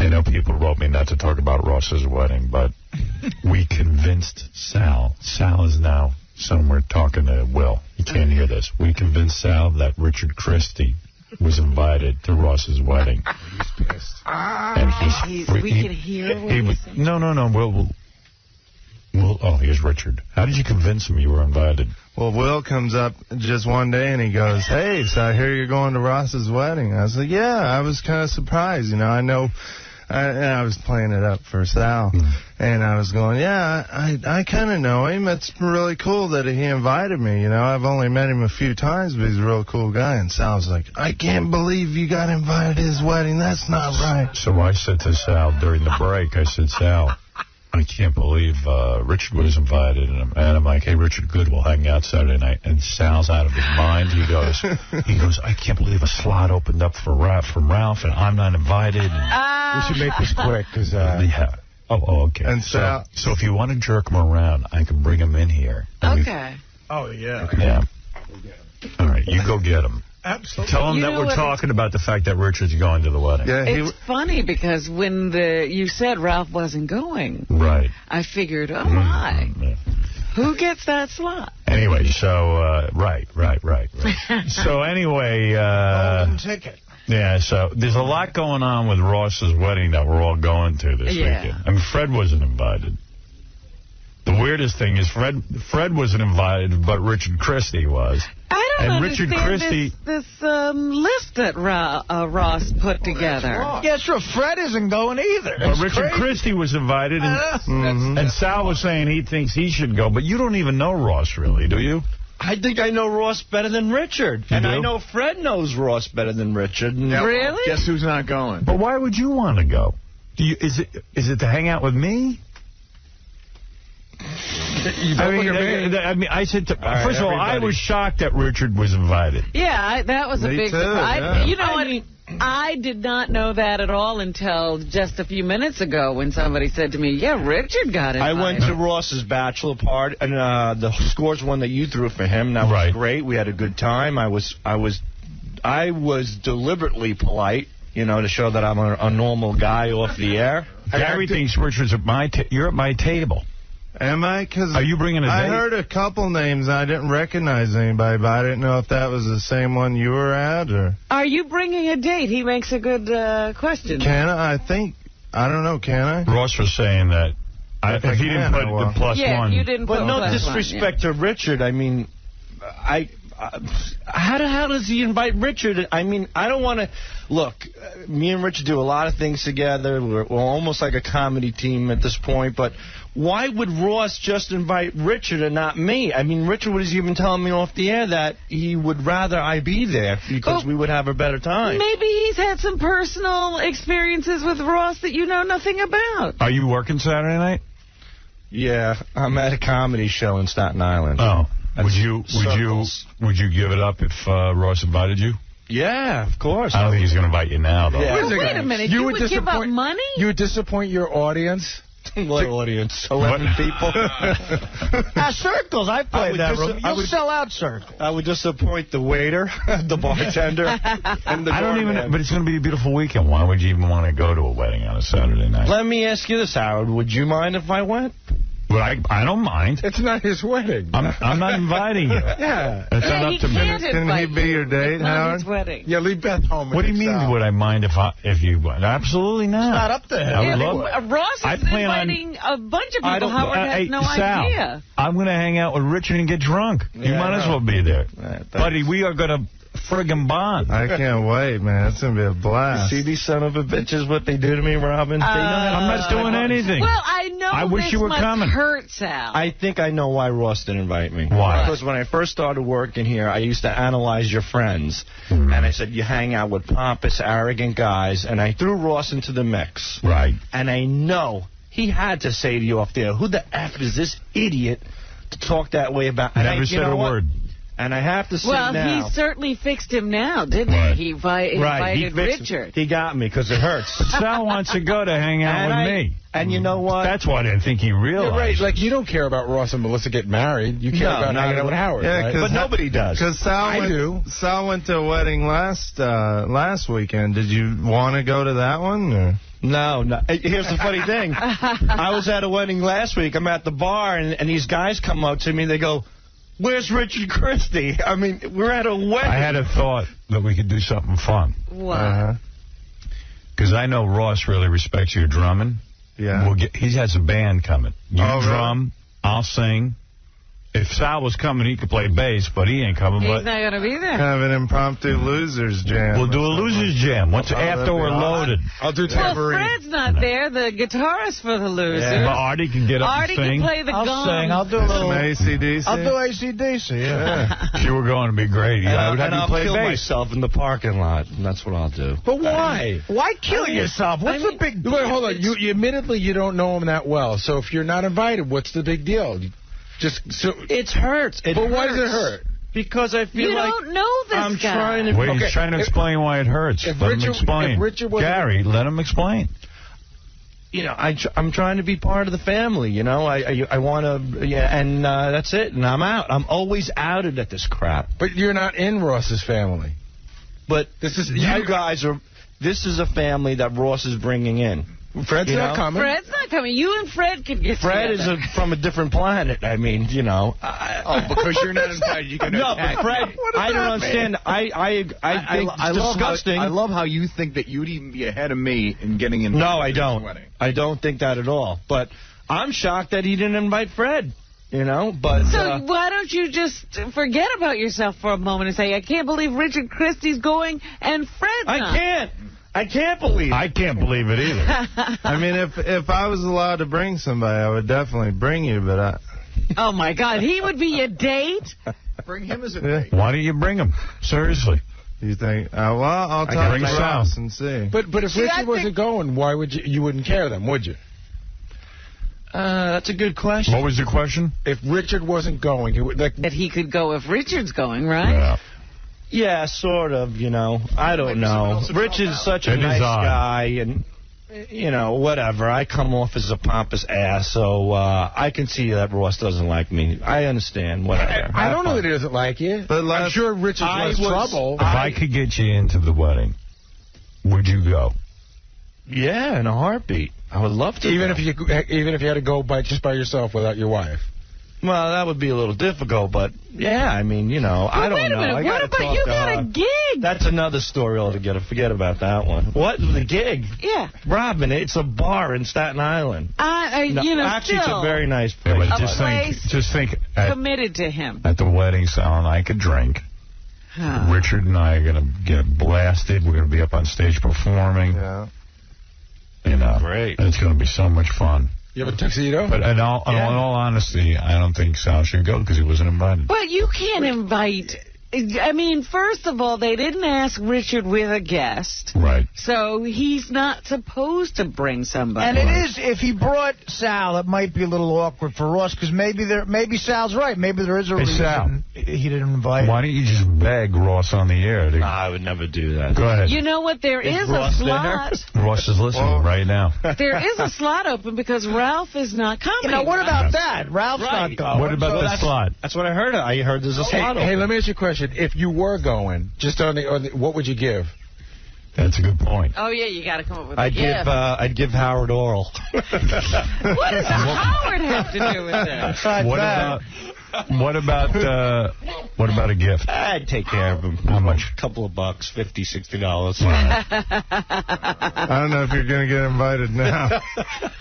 know people wrote me not to talk about Ross's wedding, but we convinced Sal. Sal is now somewhere talking to Will. He can't hear this. We convinced Sal that Richard Christie was invited to Ross's wedding. He's pissed. And we can hear what he's saying. No. Will, oh, here's Richard. How did you convince him you were invited? Well, Will comes up just one day and he goes, "Hey, so I hear you're going to Ross's wedding." I was like, "Yeah, I was kind of surprised. I know." And I was playing it up for Sal. And I was going, "Yeah, I kind of know him. It's really cool that he invited me. I've only met him a few times, but he's a real cool guy." And Sal was like, "I can't believe you got invited to his wedding. That's not right." So I said to Sal during the break, I said, "Sal, I can't believe Richard was invited." And I'm like, "Hey, Richard, good, we'll hang out Saturday night." And Sal's out of his mind. He goes, "I can't believe a slot opened up from Ralph, and I'm not invited." We should make this quick, because... yeah. Oh, okay. And Sal... So if you want to jerk him around, I can bring him in here. Okay. Oh, yeah. Okay. Yeah. All right, you go get him. Absolutely. Tell him that we're talking about the fact that Richard's going to the wedding. Yeah, it's funny because when you said Ralph wasn't going, right, I figured, oh my, who gets that slot? Anyway, so right. So anyway, golden ticket. Yeah, so there's a lot going on with Ross's wedding that we're all going to this weekend. I mean, Fred wasn't invited. The weirdest thing is Fred wasn't invited, but Richard Christie was. I don't understand Richard Christie, this list that Ross put together. Yeah, sure. Fred isn't going either. But Richard Christie was invited, and Sal was saying he thinks he should go. But you don't even know Ross, really, do you? I think I know Ross better than Richard. You and do? I know Fred knows Ross better than Richard. Yeah, really? Guess who's not going? But why would you want to go? Is it to hang out with me? I said, first of all, I was shocked that Richard was invited. Yeah, that was a big surprise. You know what? mean, I did not know that at all until just a few minutes ago when somebody said to me, yeah, Richard got invited. I went to Ross's bachelor party, and the scores one that you threw for him. That was great. We had a good time. I was deliberately polite, to show that I'm a normal guy off the air. Gary thinks Richard's at you're at my table. Am I? Because are you bringing a date? I heard a couple names. I didn't recognize anybody, but I didn't know if that was the same one you were at. Or are you bringing a date? He makes a good question. Can I? I don't know. Can I? Ross was saying that if he didn't put the +1. Yeah, you didn't put but no disrespect to Richard. I mean, how does he invite Richard? I mean, I don't want to... Look, me and Richard do a lot of things together. We're almost like a comedy team at this point, but why would Ross just invite Richard and not me? I mean, Richard was even telling me off the air that he would rather I be there because we would have a better time. Maybe he's had some personal experiences with Ross that you know nothing about. Are you working Saturday night? Yeah, I'm at a comedy show in Staten Island. Oh. Would you give it up if Ross invited you? Yeah, of course. I don't think he's going to invite you now, though. Yeah. Wait a minute. You would give up money? You would disappoint your audience? What audience? 11 people? Circles. I played that room. You'll sell out Circles. I would disappoint the waiter, the bartender, and the doorman. But it's going to be a beautiful weekend. Why would you even want to go to a wedding on a Saturday night? Let me ask you this, Howard. Would you mind if I went? Well, I don't mind. It's not his wedding. I'm not inviting you. Yeah. It's not up to me. Can he be your date, Howard? His wedding. Yeah, leave Beth home. What do you mean, would I mind if you went? Absolutely not. It's not up to him. I would love Ross is inviting a bunch of people. Howard has no idea. I'm going to hang out with Richard and get drunk. You might as well be there. Buddy, we are going to friggin' bond. I can't wait, man. It's going to be a blast. You see these son of a bitches, what they do to me, Robin? I'm not doing anything. Well, I know I wish you were coming. Hurt Sal. I think I know why Ross didn't invite me. Why? Because when I first started working here, I used to analyze your friends. And I said, you hang out with pompous, arrogant guys. And I threw Ross into the mix. Right. And I know he had to say to you off there, who the F is this idiot to talk that way about? Never said a word. And I have to say now... Well, he certainly fixed him now, didn't he? He invited Richard. He got me because it hurts. Sal wants to go to hang out with me. And you know what? That's what I think he realized. You're right. Like, you don't care about Ross and Melissa getting married. You care about hanging out with Howard, right? But nobody does. Because Sal went to a wedding last weekend. Did you want to go to that one? Or? No. Here's the funny thing. I was at a wedding last week. I'm at the bar, and these guys come up to me. They go, "Where's Richard Christie?" I mean, we're at a wedding. I had a thought that we could do something fun. What? Because I know Ross really respects your drumming. Yeah. He has a band coming. You drum, really? I'll sing. If Sal was coming, he could play bass, but he ain't coming. He's not going to be there. Kind of an impromptu losers jam. We'll do a losers jam. After we're loaded. I'll do tambourine. Well, Fred's not there, the guitarist for the losers. Yeah. But Artie can get up Artie and sing. can play the gong. I'll do a little AC/DC. I'll do AC/DC, yeah. You were going to be great. I would have you play kill bass. myself in the parking lot, and that's what I'll do. But why? Why kill yourself? What's the big deal? Wait, hold on. You admittedly, you don't know him that well. So if you're not invited, what's the big deal? It hurts. But why does it hurt? Because I feel like you don't know this I'm guy. trying to. Wait, he's trying to explain why it hurts. Let him explain. Gary, let him explain. You know, I'm trying to be part of the family. You know, I want to. Yeah, and that's it. And I'm out. I'm always outed at this crap. But you're not in Ross's family. But this is you guys are. This is a family that Ross is bringing in. Fred's not coming. Fred's not coming. You and Fred could get Fred together. is from a different planet. I mean, you know. Because you're not invited, you can attack. But Fred, I don't understand. I think it's disgusting. I love how you think that you'd even be ahead of me in getting invited. No, I don't. I don't think that at all. But I'm shocked that he didn't invite Fred. You know, but so why don't you just forget about yourself for a moment and say, I can't believe Richard Christie's going and Fred's not. I can't believe it. I can't believe it either. I mean, if I was allowed to bring somebody, I would definitely bring you, but Oh, my God. He would be a date? Bring him as a date. Why don't you bring him? Seriously. You think? Well, I'll talk to Ross and see. But if Richard wasn't going, why would you wouldn't care then, would you? That's a good question. What was the question? If Richard wasn't going, That he could go if Richard's going, right? Yeah. Yeah, sort of, you know. I don't know. Richard's such a nice guy, and, you know, whatever. I come off as a pompous ass, so I can see that Ross doesn't like me. I understand, whatever. I don't know that he doesn't like you. But I'm sure Richard's less trouble. If I could get you into the wedding, would you go? Yeah, in a heartbeat. I would love to. Even if you had to go just by yourself without your wife. Well, that would be a little difficult, but yeah, I mean, you know, I don't know. Wait a minute, what about you got a gig? That's another story altogether. Forget about that one. What? The gig? Yeah. Robin, it's a bar in Staten Island. You know, actually, it's a very nice Yeah, place. but just think. Committed to him. At the wedding, Sal and I could drink. Richard and I are going to get blasted. We're going to be up on stage performing. Yeah. You know, great. And it's going to be so much fun. You have a tuxedo? But in all honesty, I don't think Sal should go because he wasn't invited. But you can't invite... I mean, first of all, they didn't ask Richard with a guest. Right. So he's not supposed to bring somebody. And it is, if he brought Sal, it might be a little awkward for Ross, because maybe Sal's right. Maybe there is a reason Sal, he didn't invite him. Why don't you just beg Ross on the air? I would never do that. Go ahead. You know what? There is a slot. Ross is listening right now. There is a slot open because Ralph is not coming. You know, what about that? Ralph's not going. What about the slot? That's what I heard. I heard there's a slot open. Hey, let me ask you a question. If you were going, just on the what would you give? That's a good point. Oh, yeah, you got to come up with a gift. I'd give Howard oral. What does Howard have to do with that? What about a gift? I'd take care of him. How much? A couple of bucks, $50, $60. I don't know if you're going to get invited now.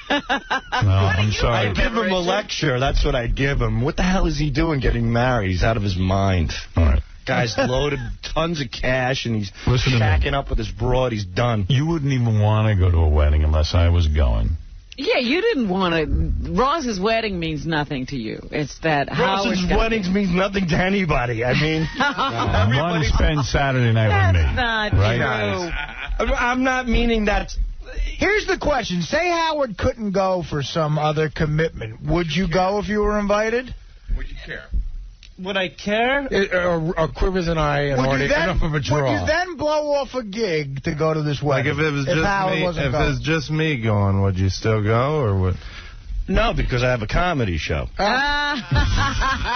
No, I'm sorry. I'd give him a lecture. That's what I'd give him. What the hell is he doing getting married? He's out of his mind. All right. Guy's loaded tons of cash, and he's shacking up with his broad. He's done. You wouldn't even want to go to a wedding unless I was going. Yeah, you didn't want to. Ross's wedding means nothing to you. It's that Ross's weddings means nothing to anybody. I mean, want to spend Saturday night with me. That's not true. I'm not meaning that. Here's the question. Say Howard couldn't go for some other commitment. Would you go if you were invited? Would you care? Would I care? Or Quivers and I and Artie, enough of a draw. Would you then blow off a gig to go to this wedding? Like if it was just me going, would you still go or would? No, because I have a comedy show.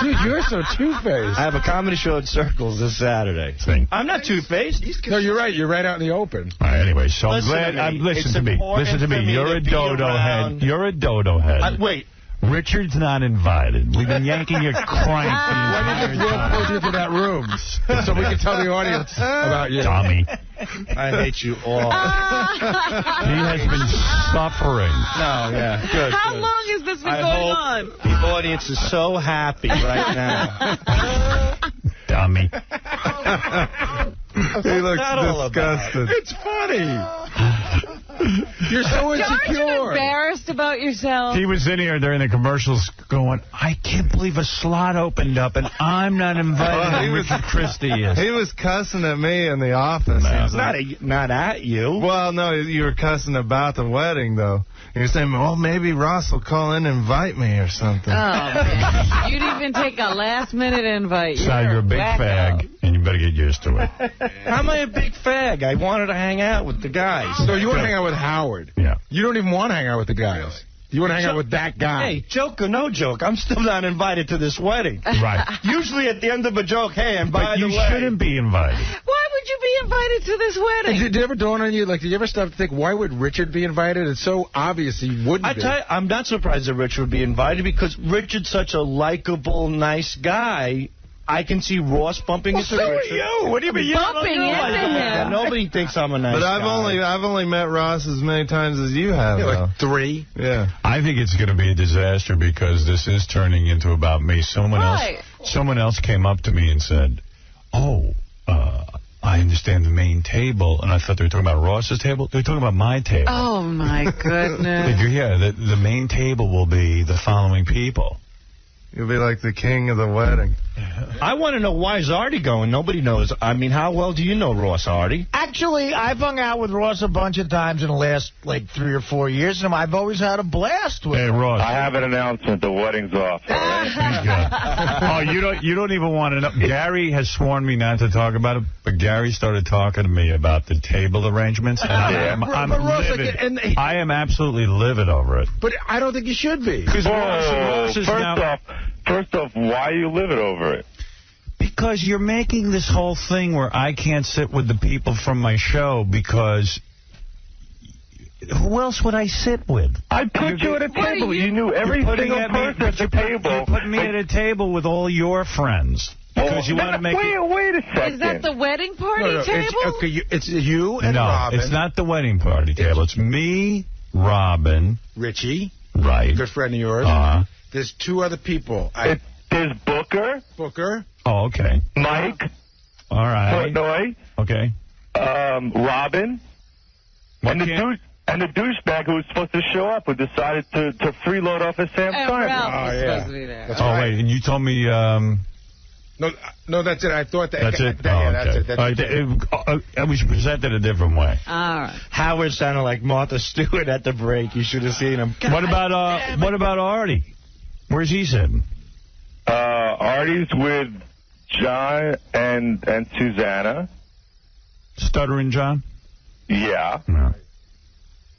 Dude, you're so two-faced. I have a comedy show at Circles this Saturday. I'm not two-faced. No, you're right. You're right out in the open. All right, anyway, so I'm glad. Listen to me. You're a dodo head. You're a dodo head. Wait. Richard's not invited. We've been yanking your crank. Why did Will pull you into that room? So we can tell the audience about you. Dummy. I hate you all. He has been suffering. No, yeah. Good. How long has this been going on? The audience is so happy right now. Dummy. He looks disgusted. It's funny. You're so insecure. Aren't you embarrassed about yourself? He was in here during the commercials going, I can't believe a slot opened up and I'm not invited. Richard Christie is. He was cussing at me in the office. Not at you. Well, no, you were cussing about the wedding, though. You're saying, well, maybe Ross will call in and invite me or something. Oh, man. You'd even take a last-minute invite. So you're a big fag, and you better get used to it. How am I a big fag? I wanted to hang out with the guys. So you want to hang out with Howard? Yeah. You don't even want to hang out with the guys. You want to hang out with that guy. Hey, joke or no joke, I'm still not invited to this wedding. Right. Usually at the end of a joke, hey, and by the way... But you shouldn't be invited. Why would you be invited to this wedding? Did it ever dawn on you, did you ever stop to think, why would Richard be invited? It's so obvious he wouldn't be. I'm not surprised that Richard would be invited because Richard's such a likable, nice guy. I can see Ross bumping into Richard. You. What do you mean? Bumping into him. Nobody thinks I'm a nice guy. But I've only met Ross as many times as you have. Yeah, like 3. Yeah. I think it's going to be a disaster because this is turning into about me. Someone else came up to me and said, "Oh, I understand the main table," and I thought they were talking about Ross's table. They're talking about my table. Oh my goodness. Yeah, the main table will be the following people. You'll be like the king of the wedding. I want to know why is Artie going. Nobody knows. I mean, how well do you know Ross, Artie? Actually, I've hung out with Ross a bunch of times in the last, 3 or 4 years, and I've always had a blast with him. Hey, Ross. I have an announcement. The wedding's off. All right? Oh, you don't even want to know. Gary has sworn me not to talk about it, but Gary started talking to me about the table arrangements, and I'm livid. I am absolutely livid over it. But I don't think you should be. Because Ross is First off, why are you livid over it? Because you're making this whole thing where I can't sit with the people from my show because who else would I sit with? I put you at a table. You knew every single person at the table. You put me at a table with all your friends. Because you want to make wait a second. Is that the wedding party table? It's you and Robin. No, it's not the wedding party table. It's me, Robin. Richie. Right. Good friend of yours. There's 2 other people. There's Booker. Oh, okay. Mike. All right. Portnoy. Okay. Robin. And the douchebag who was supposed to show up who decided to freeload off of Sam Simon. Ralph was supposed to be there. That's right. Wait, and you told me... No, that's it. I thought that... That's it? That's it. We should present it a different way. All right. Howard sounded like Martha Stewart at the break. You should have seen him. What about Artie? Where's he sitting? Artie's with John and Susanna. Stuttering John? Yeah. No.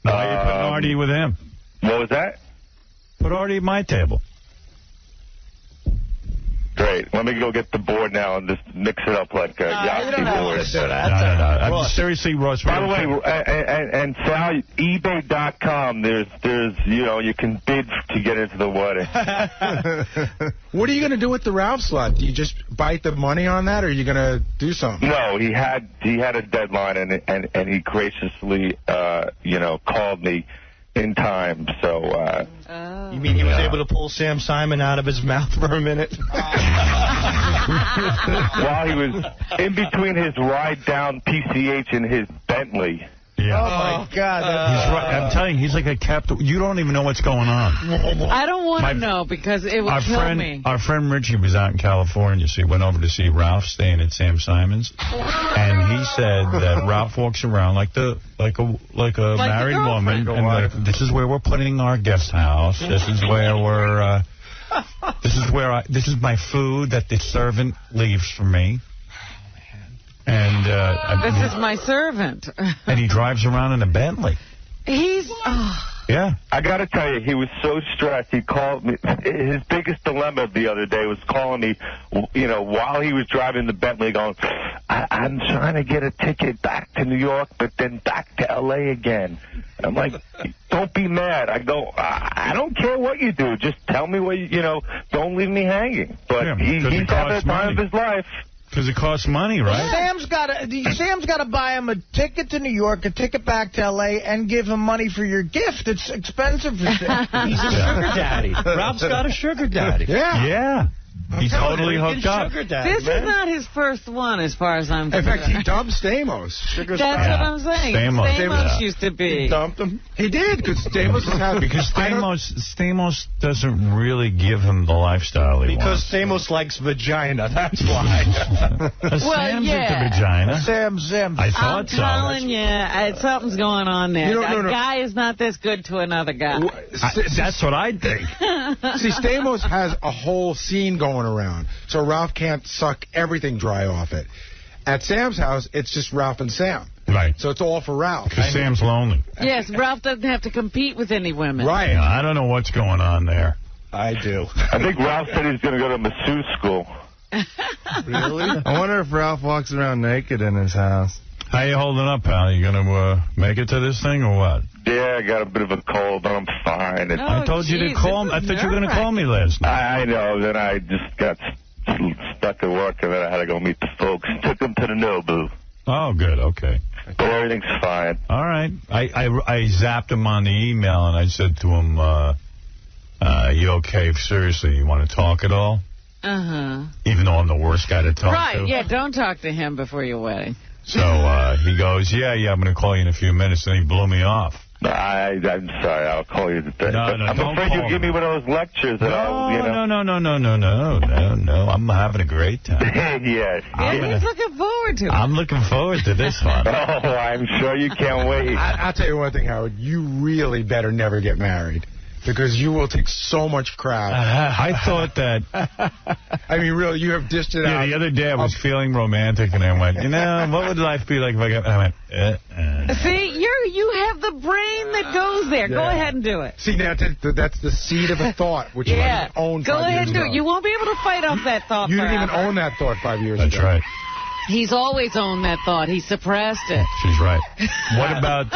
Why are you putting Artie with him? What was that? Put Artie at my table. Great. Let me go get the board now and just mix it up like a Yahtzee board. No. Seriously, Ross. By the way, and Sal, eBay.com. There's you can bid to get into the wedding. What are you going to do with the Ralph slot? Do you just bite the money on that, or are you going to do something? No, he had a deadline, and he graciously called me in time, so... You mean he was able to pull Sam Simon out of his mouth for a minute? While he was in between his ride down PCH and his Bentley. Yeah. Oh, my God. He's right. I'm telling you, he's like a captain. You don't even know what's going on. I don't want to know because it would kill me. Our friend Richie was out in California, so he went over to see Ralph staying at Sam Simon's. And he said that Ralph walks around like a married woman. And this is where we're putting our guest house. This is where we're... this is my food that the servant leaves for me. And this is my servant. And he drives around in a Bentley. He's... Yeah. I got to tell you, he was so stressed. He called me. His biggest dilemma the other day was calling me, while he was driving the Bentley, going, I'm trying to get a ticket back to New York, but then back to L.A. again. I'm like, don't be mad. I go, I don't care what you do. Just tell me what don't leave me hanging. But he's having the time of his life. Because it costs money, right? Sam's got to buy him a ticket to New York, a ticket back to L.A., and give him money for your gift. It's expensive for Sam. He's a sugar daddy. Ralph's got a sugar daddy. Yeah. He's totally hooked up. This is not his first one, as far as I'm concerned. In fact, he dumped Stamos. That's what I'm saying. Stamos used to be. He dumped him. He did, because Stamos is happy. Because Stamos doesn't really give him the lifestyle he wants. Because Stamos likes vagina, that's why. Sam's into vagina. Sam. I thought so. I'm telling you, something's going on there. A guy is not this good to another guy. That's what I think. See, Stamos has a whole scene going around, so Ralph can't suck everything dry off it. At Sam's house, it's just Ralph and Sam. Right. So it's all for Ralph. Because Sam's lonely. Yes, Ralph doesn't have to compete with any women. Right. Yeah, I don't know what's going on there. I do. I think Ralph said he's going to go to masseuse school. Really? I wonder if Ralph walks around naked in his house. How you holding up, pal? You going to make it to this thing or what? Yeah, I got a bit of a cold, but I'm fine. I told you to call me. I thought you were going to call me last night. I know. Then I just got stuck at work, and then I had to go meet the folks. Took them to the Nobu. Oh, good. Okay. But everything's fine. All right. I zapped him on the email, and I said to him, you okay? Seriously, you want to talk at all? Uh-huh. Even though I'm the worst guy to talk to. Right, yeah, don't talk to him before your wedding. So he goes, yeah, I'm going to call you in a few minutes, and he blew me off. I'm sorry. I'll call you today. No, I'm afraid you'll give me one of those lectures. No. I'm having a great time. Yes. He's looking forward to it. I'm looking forward to this one. Oh, I'm sure you can't wait. I'll tell you one thing, Howard. You really better never get married. Because you will take so much crap. I thought that... I mean, really, you have dished it out. Yeah, the other day I was feeling romantic, and I went, what would life be like if I got... I went, See, you have the brain that goes there. Yeah. Go ahead and do it. See, now that's the seed of a thought, which you owned 5 years ago. Go ahead and do it. You won't be able to fight off that thought You forever. didn't even own that thought 5 years ago. That's right. He's always owned that thought. He suppressed it. She's right. What about...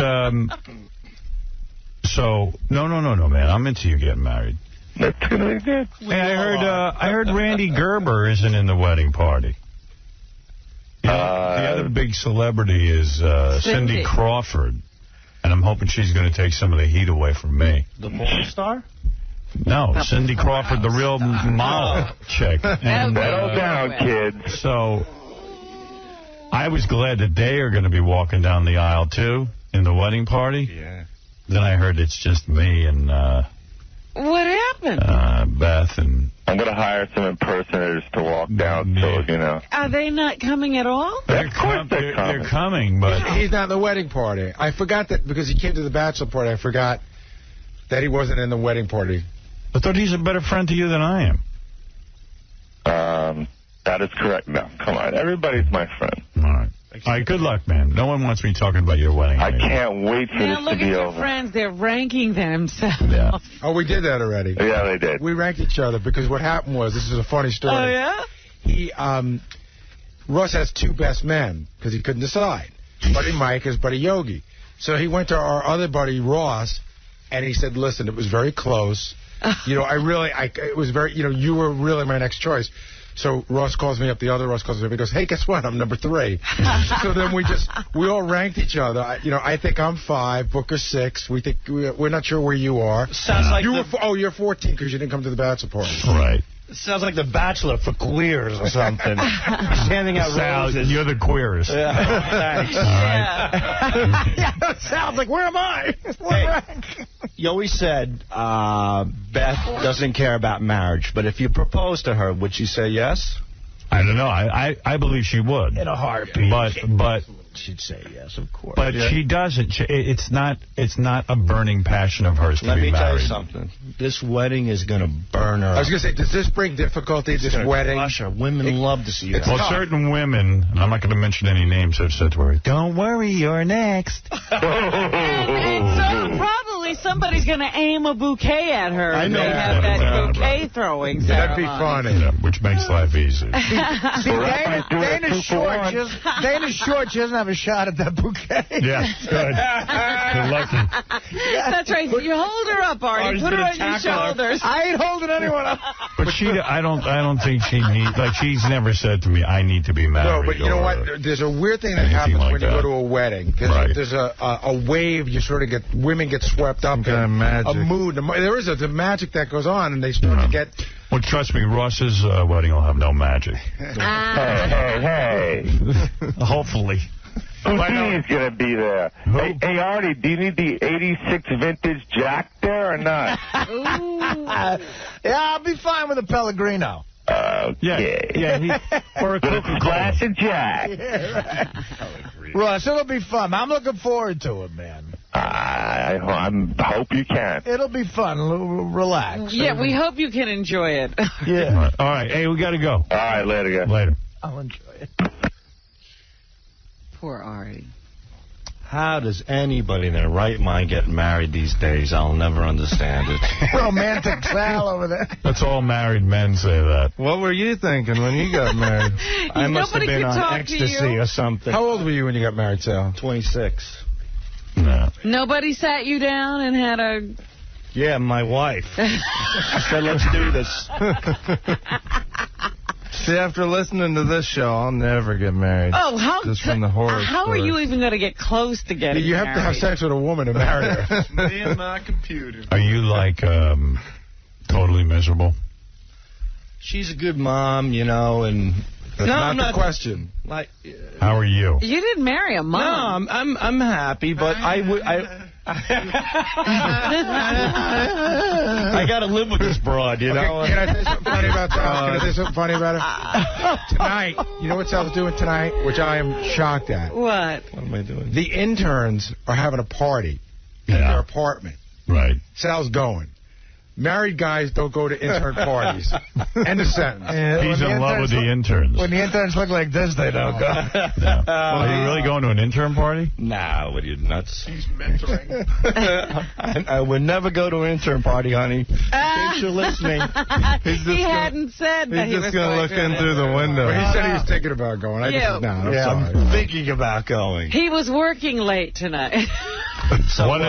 So, no, man. I'm into you getting married. That's going to be good. Hey, I heard Randy Gerber isn't in the wedding party. The other big celebrity is Cindy Crawford, and I'm hoping she's going to take some of the heat away from me. The porn star? No, Cindy Crawford, the real model chick. And, settle down, kids. So, I was glad that they are going to be walking down the aisle, too, in the wedding party. Yeah. Then I heard it's just me and... what happened? Beth and... I'm going to hire some impersonators to walk down, so, Are they not coming at all? Of course they're coming, but... He's not in the wedding party. I forgot that because he came to the bachelor party, I forgot that he wasn't in the wedding party. I thought he's a better friend to you than I am. That is correct. No, come on. Everybody's my friend. All right. All right, good luck, man. No one wants me talking about your wedding. I can't wait for this to be over. Look at your friends. They're ranking themselves. Yeah. Oh, we did that already. Yeah, they did. We ranked each other because what happened was, this is a funny story. Oh, yeah? Russ has 2 best men because he couldn't decide. Buddy Mike is Buddy Yogi. So he went to our other buddy Ross, and he said, listen, it was very close. It was very, you were really my next choice. So Ross calls me up, the other Ross calls me up, he goes, hey, guess what? I'm number 3. So then we all ranked each other. I think I'm 5, Booker's 6. We think, we're not sure where you are. Sounds like you're 14 because you didn't come to the bachelor party. Right. It sounds like the Bachelor for queers or something. Handing out roses. You're the queerest. Yeah. Thanks. All right. Yeah, it sounds like, where am I? You always said Beth doesn't care about marriage, but if you proposed to her, would she say yes? I don't know. I believe she would. In a heartbeat. But she'd say yes, of course. But she doesn't. It's not a burning passion of hers to be married. Let me tell you something. This wedding is going to burn her. I was going to say, does this bring difficulty, this wedding? Crush her. Women love to see her. Well, certain women, and I'm not going to mention any names, have said to her, don't worry, you're next. and so probably somebody's going to aim a bouquet at her. I know. They have that bouquet throwing ceremony. That'd be funny. Yeah, which makes life easy. See, Dana's short. She doesn't have a shot at that bouquet. Yeah, good. Good lucky. That's right. You hold her up, Artie. Put her on your shoulders. I ain't holding anyone up. But I don't think she needs, like, she's never said to me, I need to be married. No, but you know what? There's a weird thing that happens like when you go to a wedding. Right. There's a wave, you sort of women get swept up in kind of magic. a mood. There is the magic that goes on, and they start to get... Well, trust me, Ross's wedding will have no magic. Hey. Hopefully. Who's going to be there? Hey, Artie, do you need the 86 vintage Jack there or not? Yeah, I'll be fine with a Pellegrino. Yeah. Or a Coca-Cola. Glass and Jack. Russ, it'll be fun. I'm looking forward to it, man. I hope you can. It'll be fun. Relax. Yeah, we hope you can enjoy it. Yeah. All right. Hey, we got to go. All right, later, guys. Later. I'll enjoy it. Poor Artie. How does anybody in their right mind get married these days? I'll never understand it. Romantic Sal over there. That's all married men say that. What were you thinking when you got married? I must have been on to you. ecstasy or something. How old were you when you got married, Sal? 26. No. Nobody sat you down and had a... Yeah, my wife. I said, let's do this. See, after listening to this show, I'll never get married. Oh, how... Just from the horror How stories. are you even going to get close to getting You have married? to have sex with a woman to marry her. Me and my computer. Are you, like, totally miserable? She's a good mom, you know, and... That's I'm not the question. Like, How are you? You didn't marry a mom. no, I'm happy, but I got to live with this broad, you know. Can I say something funny about Sal? Can I say something funny about her? Tonight, you know what Sal's doing tonight, which I am shocked at? What? What am I doing? The interns are having a party in Yeah. their apartment. Right. Sal's going. Married guys don't go to intern parties. End of sentence. He's in love with the interns. When the interns look like this, they don't go. Yeah. Well, are you really going to an intern party? Nah, what are you, nuts? He's mentoring. I would never go to an intern party, honey. In case you're listening. He hadn't said that he He's was just going to look in through the window. But he said he was thinking about going. I just said, no, I'm sorry. I'm thinking about going. He was working late tonight. So, one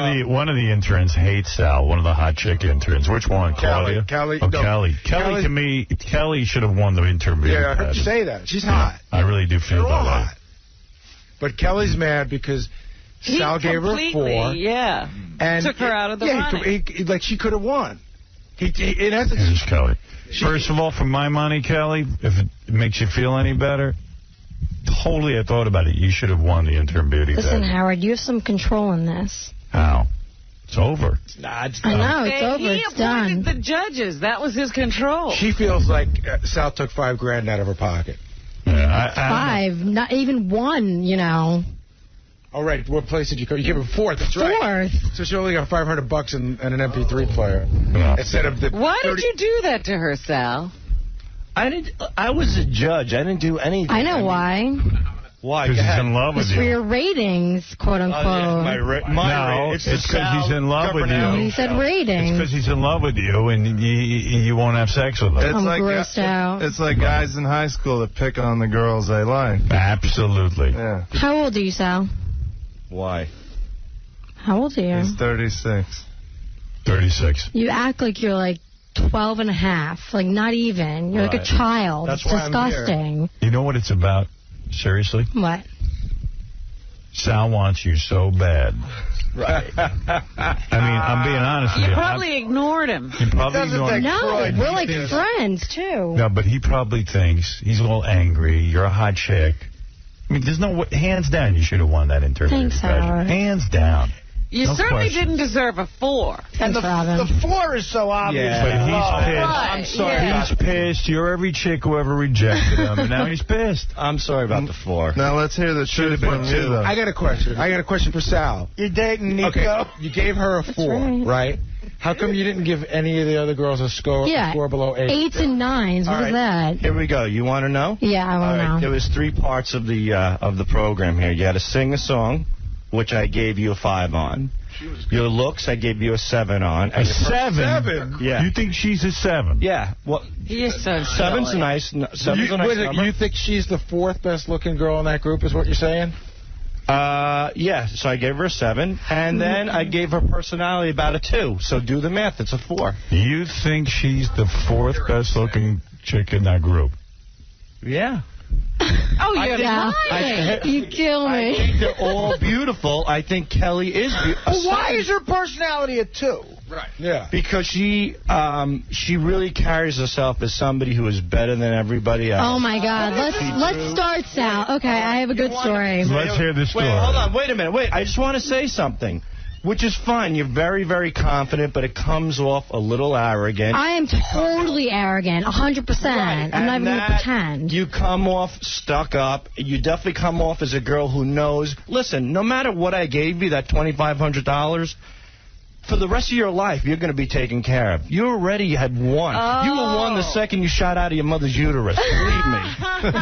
of the interns hates Sal. One of the hot chick interns. Which one? Claudia? Kelly. Oh, No. Kelly. Kelly, to me, Kelly should have won the intern beauty Yeah, I heard you pageant. say that. She's hot. I really do feel They're all that way. hot. But Kelly's mad because Sal gave her a 4. Yeah. And Took her out of the running. Like, she could have won. In essence, Here's Kelly. First of all, for my money, Kelly, if it makes you feel any better, totally I thought about it. You should have won the intern beauty Listen, pageant. Howard, you have some control in this. How? It's over. Nah, it's I know, it's over. He It's appointed done. the judges. That was his control. she feels like Sal took $5,000 out of her pocket. Yeah, Five, not even one, you know. All right, what place did you go? You gave her 4th. That's right. 4th. So she only got $500 and an MP3 player instead of the. Why 30. did you do that to her, Sal? I was a judge. I didn't do anything. I know why. Why? because Go he's ahead. in love with It's for you. your ratings, quote unquote. No, it's because he's in love with you. He said It's ratings. because he's in love with you, and you won't have sex with him. It's I'm like grossed out. It's like guys in high school that pick on the girls they like. Absolutely. Yeah. How old are you, Sal? Why? How old are you? He's 36. 36. You act like you're like 12 and a half. Like, not even. You're like a Right. child. That's it's why I'm here. disgusting. You know what it's about? Seriously? What? Sal wants you so bad. Right. I mean, I'm being honest with You you. probably ignored him. He probably Doesn't ignored- take- No, Freud, we're he like thinks- friends, too. No, but he probably thinks he's a little angry. You're a hot chick. I mean, there's no hands down. You should have won that interview. Thanks, Howard. Hands down. You No certainly question. didn't deserve a 4. And the 4 is so obvious. Yeah. But he's pissed. Right, I'm sorry. yeah. He's pissed. You're every chick who ever rejected him, and now he's pissed. I'm sorry about the 4. Now let's hear the truth been from you, 2. though. I got a question. I got a question for Sal. You're dating Nico. Okay, you gave her a 4, right. right? How come you didn't give any of the other girls a score below 8? 8s and 9s. What All is right. that? Here we go. You want to know? Yeah, I All want right. to There know. was 3 parts of the program here. You had to sing a song, which I gave you a 5 on. Your looks, I gave you a 7 on. A 7? Yeah. You think she's a 7? Yeah. Well, You're so seven's silly. nice. Seven's a nice number. You think she's the 4th best-looking girl in that group? Is what you're saying? Yeah. So I gave her a 7, and then I gave her personality about a 2. So do the math. It's a 4. You think she's the 4th best-looking chick in that group? Yeah. Oh, you're lying. You kill I me. think they're all beautiful. I think Kelly is beautiful. Well, why is her personality a 2? Right. Yeah. Because she really carries herself as somebody who is better than everybody else. Oh my God! Let's start, Sal. Okay, I have a good story. Let's hear the story. Wait, hold on. Wait a minute. Wait, I just want to say something. Which is fine. You're very, very confident, but it comes off a little arrogant. I am totally arrogant, 100%. Right. I'm not even going to pretend. You come off stuck up. You definitely come off as a girl who knows. Listen, no matter what I gave you, that $2,500, for the rest of your life, you're going to be taken care of. You already had won. Oh. You were won the second you shot out of your mother's uterus. Believe me.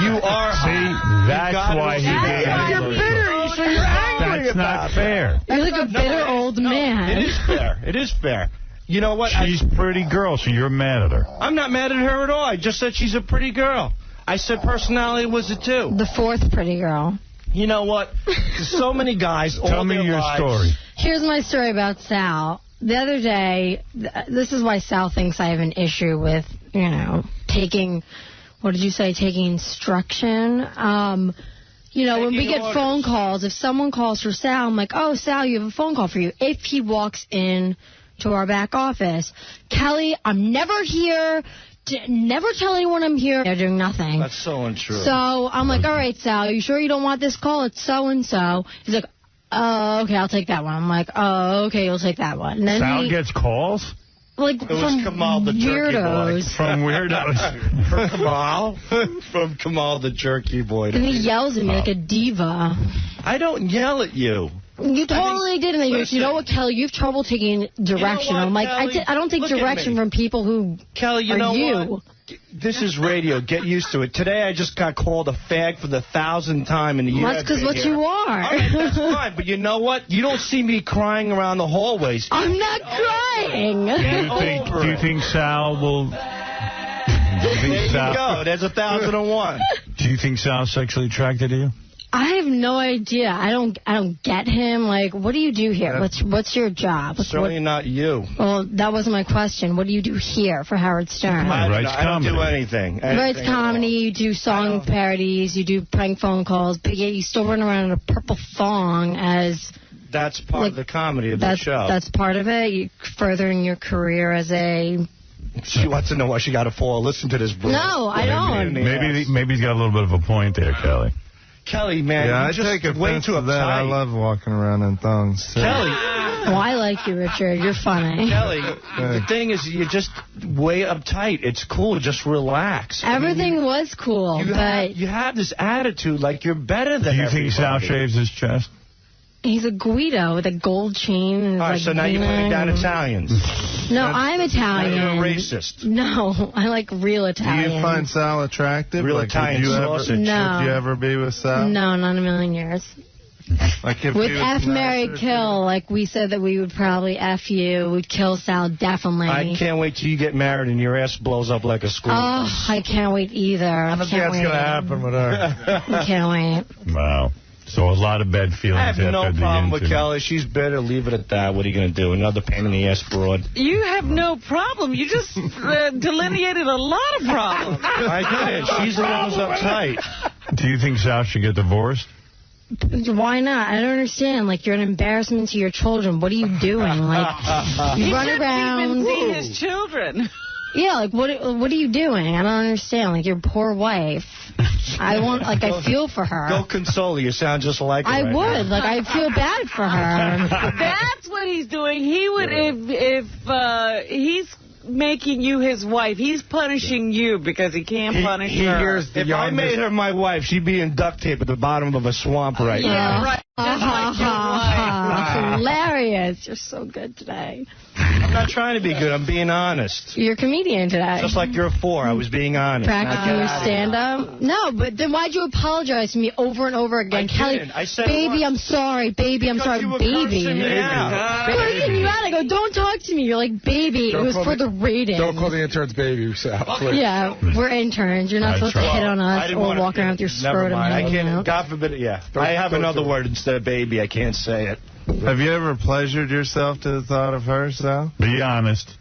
You are. See, that's why he gave You're bitter, so you're angry That's about not fair. You're like a bitter old man. It is fair. It is fair. You know what? She's a pretty girl, so you're mad at her. I'm not mad at her at all. I just said she's a pretty girl. I said personality was a 2. The 4th pretty girl. You know what? So many guys. Tell me your story. Here's my story about Sal. The other day, this is why Sal thinks I have an issue with, taking, what did you say, taking instruction. When we get phone calls, if someone calls for Sal, I'm like, oh, Sal, you have a phone call for you. If he walks in to our back office, Kelly, I'm never here. Never tell anyone I'm here. They're doing nothing. That's so untrue. So I'm like, all right, Sal, you sure you don't want this call? It's so-and-so. He's like, oh, okay, I'll take that one. I'm like, oh, okay, you'll take that one. And then Sal gets calls? Like it was from Kamal the turkey boy. From weirdos. From Kamal? From Kamal the turkey boy. And he yells at me like a diva. I don't yell at you. You totally did. And then he goes, you know what, Kelly, you have trouble taking direction. what, I'm like, Kelly? I don't take Look at direction me. from people who Kelly, you are know you. what? This is radio. Get used to it. Today I just got called a fag for the 1,000th time in the year. That's because what you are. All right, that's fine. But you know what? You don't see me crying around the hallways. I'm not crying. Do you think Sal will... There you go. There's 1,001. Do you think Sal's sexually attracted to you? I have no idea. I don't get him. Like, what do you do here? What's your job? Certainly not you. Well, that wasn't my question. What do you do here for Howard Stern? I don't do anything. Writes comedy, you do song parodies, you do prank phone calls, but yet you still run around in a purple thong as... That's part of the comedy of the show. That's part of it? You furthering your career as a... She wants to know why she got a fall. Listen to this, bro. No, I don't. Maybe he's got a little bit of a point there, Kelly. Kelly, man, yeah, you I just take way offense too to that. I uptight. love walking around in thongs. Kelly. Well, I like you, Richard. You're funny. Kelly, the thing is, you're just way uptight. It's cool. Just relax. Everything was cool, but... You have this attitude like you're better than everybody. Do you think Sal shaves his chest? He's a Guido with a gold chain. And All right, so now you're putting down Italians. No, I'm Italian. Now you're a racist. No, I like real Italian. Do you find Sal attractive? Real like, Italian sausage. No. Would you ever be with Sal? No, not in a million years. Like if With he was F, marry, nicer kill, like we said that we would probably F you. We'd kill Sal, definitely. I can't wait till you get married and your ass blows up like a screw. Oh, I can't wait either. I don't think that's going to happen with her. I can't wait. Wow. So a lot of bad feelings I have after no the problem with interview. Kelly. She's better. Leave it at that. What are you going to do? Another pain in the ass broad. You have no problem. You just delineated a lot of problems. I did. She's the one who's uptight. Do you think Sal should get divorced? Why not? I don't understand. Like, you're an embarrassment to your children. What are you doing? Like, you run around. He shouldn't even see his children. Yeah, like, what are you doing? I don't understand. Like, your poor wife. I feel for her. Go console her. You sound just like her. I right would. now. Like, I feel bad for her. That's what he's doing. He would, if he's making you his wife. He's punishing you because he can't punish her. If I made her my wife, she'd be in duct tape at the bottom of a swamp right now. Right. Just like your wife. Hilarious. You're so good today. I'm not trying to be good. I'm being honest. You're a comedian today. Just like you're a 4. I was being honest. Practicing your stand-up? No, but then why'd you apologize to me over and over again? Kelly, I said, baby, I'm sorry. Baby, I'm sorry. Baby. Cursing you out. I go, don't talk to me. You're like, baby, it was for the ratings. Don't call the interns baby, Sal, please. Yeah, we're interns. You're not supposed to hit on us or walk around with your scrotum. I can't, God forbid, I have another word instead of baby. I can't say it. Have you ever pleasured yourself to the thought of her, Sal? Be honest.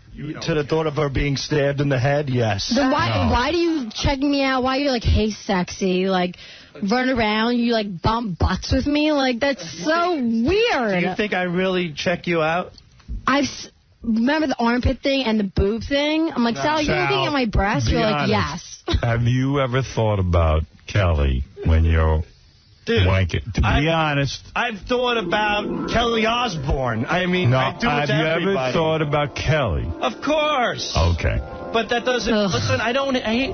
To the thought of her being stabbed in the head, yes. Then why do you check me out? Why are you like, hey, sexy, like, run around, you like bump butts with me? Like, that's so weird. Do you think I really check you out? Remember the armpit thing and the boob thing? I'm like, Sal, you're looking at my breast? You're like, yes. Have you ever thought about Kelly when you're wanking? To be honest. I've thought about Kelly Osbourne. I mean, no, I do it to have you ever thought about Kelly? Of course. Okay. But that doesn't... Listen, I don't hate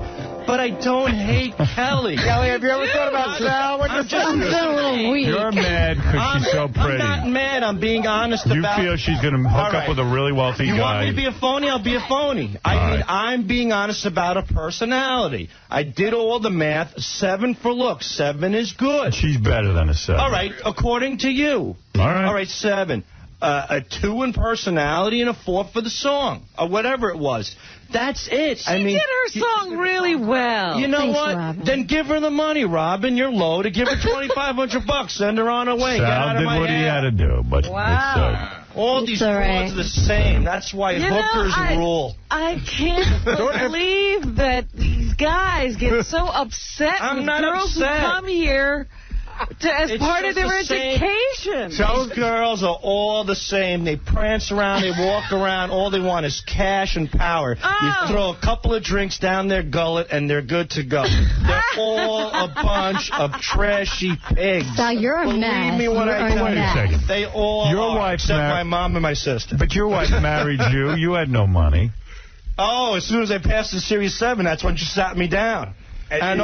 Kelly. Kelly, have you ever thought about Sal? I'm feeling a little weak. You're mad because she's so pretty. I'm not mad. I'm being honest about... You feel she's going to hook up with a really wealthy guy. You want me to be a phony? I'll be a phony. I'm being honest about her personality. I did all the math. 7 for looks. 7 is good. She's better than a 7. All right, according to you. All right. All right, 7. A 2 in personality and a 4 for the song, or whatever it was. That's it. She did her song really well. You know Thanks, what? Robin. Then give her the money, Robin. You're low to give her $2,500. Send her on her way. Sal Get out of my did what he hair. had to do, but all these frauds are the same. That's why hookers rule. I can't believe that these guys get so upset with girls who come here as part of their education. Those girls are all the same. They prance around, they walk around. All they want is cash and power. You throw a couple of drinks down their gullet, and they're good to go. They're all a bunch of trashy pigs. Sal, you're a mess. Believe me when I tell Wait a second. They all Your are, wife except my mom and my sister. But your wife married you. You had no money. Oh, as soon as I passed the Series 7, that's when she sat me down. I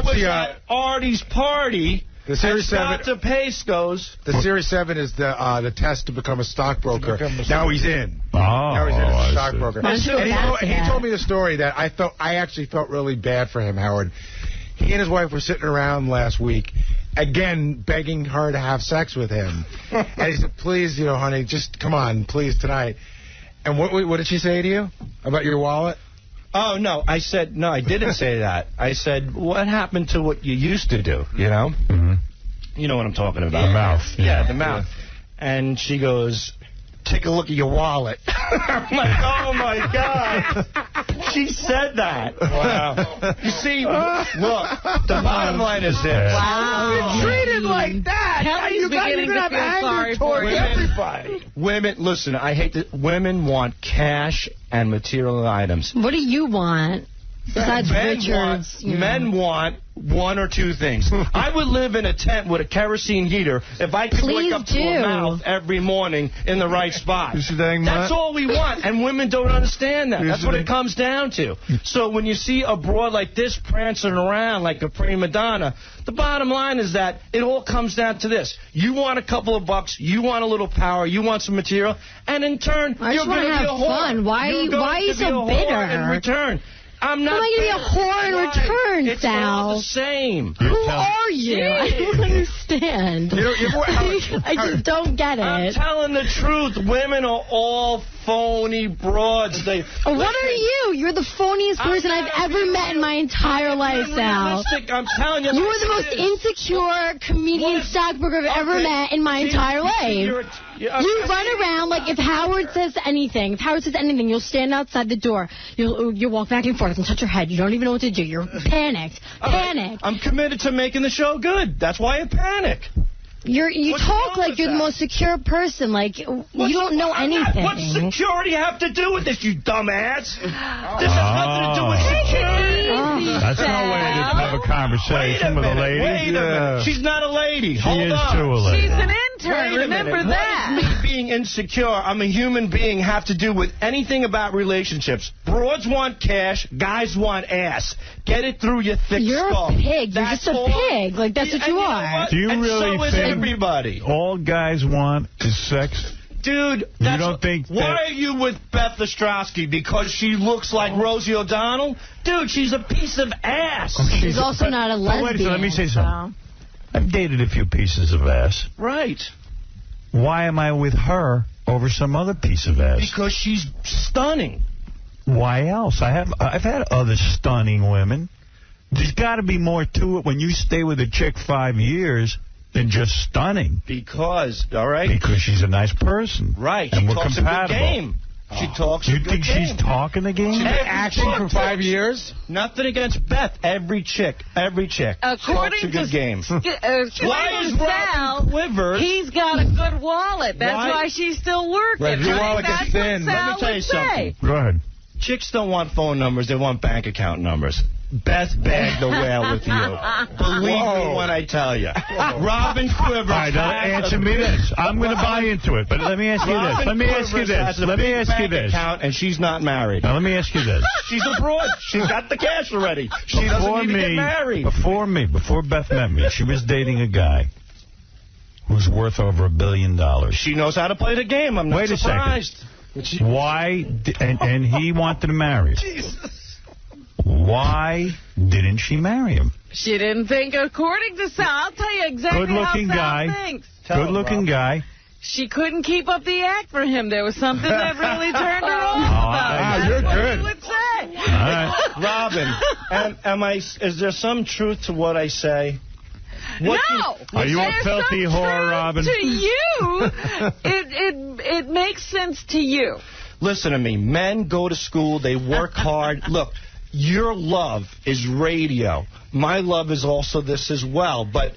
was at Artie's party. The Series 7. 𝗦𝗵cie𝘄𝗿𝗍. The Series 7 is the test to become a stockbroker. Now he's in. Now he's in as a stockbroker. And he told me the story that I actually felt really bad for him, Howard. He and his wife were sitting around last week, again begging her to have sex with him. And he said, "Please, honey, just come on, please tonight." And what did she say to you about your wallet? Oh, no. I said, no, I didn't say that. I said, what happened to what you used to do, Mm-hmm. You know what I'm talking about. The mouth. Yeah, the mouth. And she goes, take a look at your wallet. I'm like, oh, my God. She said that. Wow. You see, look, the bottom line is this. Wow. You're treated like that. Kelly's beginning to feel sorry for you. Everybody. Women, listen, I hate that. Women want cash and material items. What do you want? Besides Richards. Men want 1 or 2 things. I would live in a tent with a kerosene heater if I could wake up to a mouth every morning in the right spot. That's all we want, and women don't understand that. That's what it comes down to. So when you see a broad like this prancing around like a prima donna, the bottom line is that it all comes down to this. You want a couple of bucks, you want a little power, you want some material, and in turn, you're going to be a whore. Fun. Why are you so bitter? In return. I'm not going to be a whore in return, it's Sal. All the same. Who are you? I don't understand. I just don't get it. I'm telling the truth. Women are all phony broads. What are you? You're the phoniest person I've ever met in my entire life, Sal. I'm telling you. You are the most insecure comedian stockbroker I've ever met in my entire life. You run around like if Howard says anything, you'll stand outside the door. You'll walk back and forth and touch your head. You don't even know what to do. You're panicked. I'm committed to making the show good. That's why I panic. You talk like you're the most secure person. Like, you don't know anything. What's security have to do with this, you dumbass? This has nothing to do with security. That's no way to have a conversation with a lady. Wait a minute. She's not a lady. She is too a lady. She's an intern. intern. Remember that. What does me being insecure, I'm a human being, have to do with anything about relationships? Broads want cash, guys want ass. Get it through your thick skull. You're a pig. You're just a pig. Like, that's what you are. Do you and really so is think everybody. all guys want is sex? Dude, you don't think why are you with 𝗵𝗻𝗄𝗿𝗍? Because she looks like Rosie O'Donnell? Dude, she's a piece of ass. Oh, she's also not a lesbian. Wait a second, let me say something. I've dated a few pieces of ass. Right. Why am I with her over some other piece of ass? Because she's stunning. Why else? I've had other stunning women. There's got to be more to it when you stay with a chick 5 years than just stunning. Because, all right? Because she's a nice person. Right. And she we're talks compatible. a good game. She talks You a good think game. she's talking the game? She's been acting for 5 years? Nothing against Beth. Every chick talks a good game. Why is Sal, Quivers? He's got a good wallet. That's why she's still working. Right, your wallet That's gets thin. what Sal Let me tell you would something. say. Go ahead. Chicks don't want phone numbers. They want bank account numbers. Beth bagged the whale with you. Believe me when I tell you. Robin Quivers. All right, now answer me this. I'm going to buy into it, but let me ask you this. Let me ask you this. Let me ask you this. And she's not married. Now, let me ask you this. She's a broad. She's got the cash already. She doesn't need to get married. Before Beth met me, she was dating a guy who's worth over $1 billion. She knows how to play the game. I'm not surprised. Wait a second. Why? And he wanted to marry her. Jesus. Why didn't she marry him? She didn't think, according to Sal. I'll tell you exactly Good-looking how Sal guy. thinks. Good-looking guy. She couldn't keep up the act for him. There was something that really turned her off about it. You're That's good. what she would say. All right. Robin, is there some truth to what I say? No. Are you a filthy whore, Robin? To you, it makes sense to you. Listen to me. Men go to school. They work hard. Look, your love is radio. My love is also this as well. But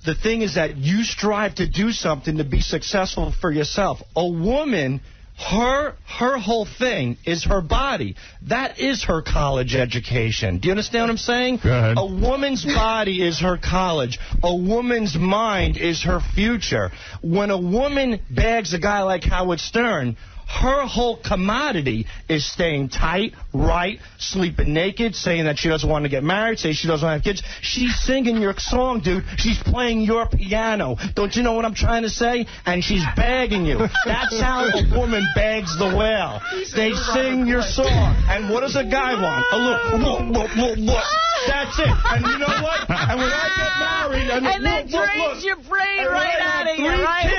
the thing is that you strive to do something to be successful for yourself. A woman, her whole thing is her body. That is her college education. Do you understand what I'm saying? Go ahead. A woman's body is her college. A woman's mind is her future. When a woman bags a guy like Howard Stern, her whole commodity is staying tight, right, sleeping naked, saying that she doesn't want to get married, saying she doesn't want to have kids. She's singing your song, dude. She's playing your piano. Don't you know what I'm trying to say? And she's bagging you. That's how a woman bags the whale. They sing your song. And what does a guy want? A look. That's it. And you know what? And when I get married, and that drains your brain right out of you, right?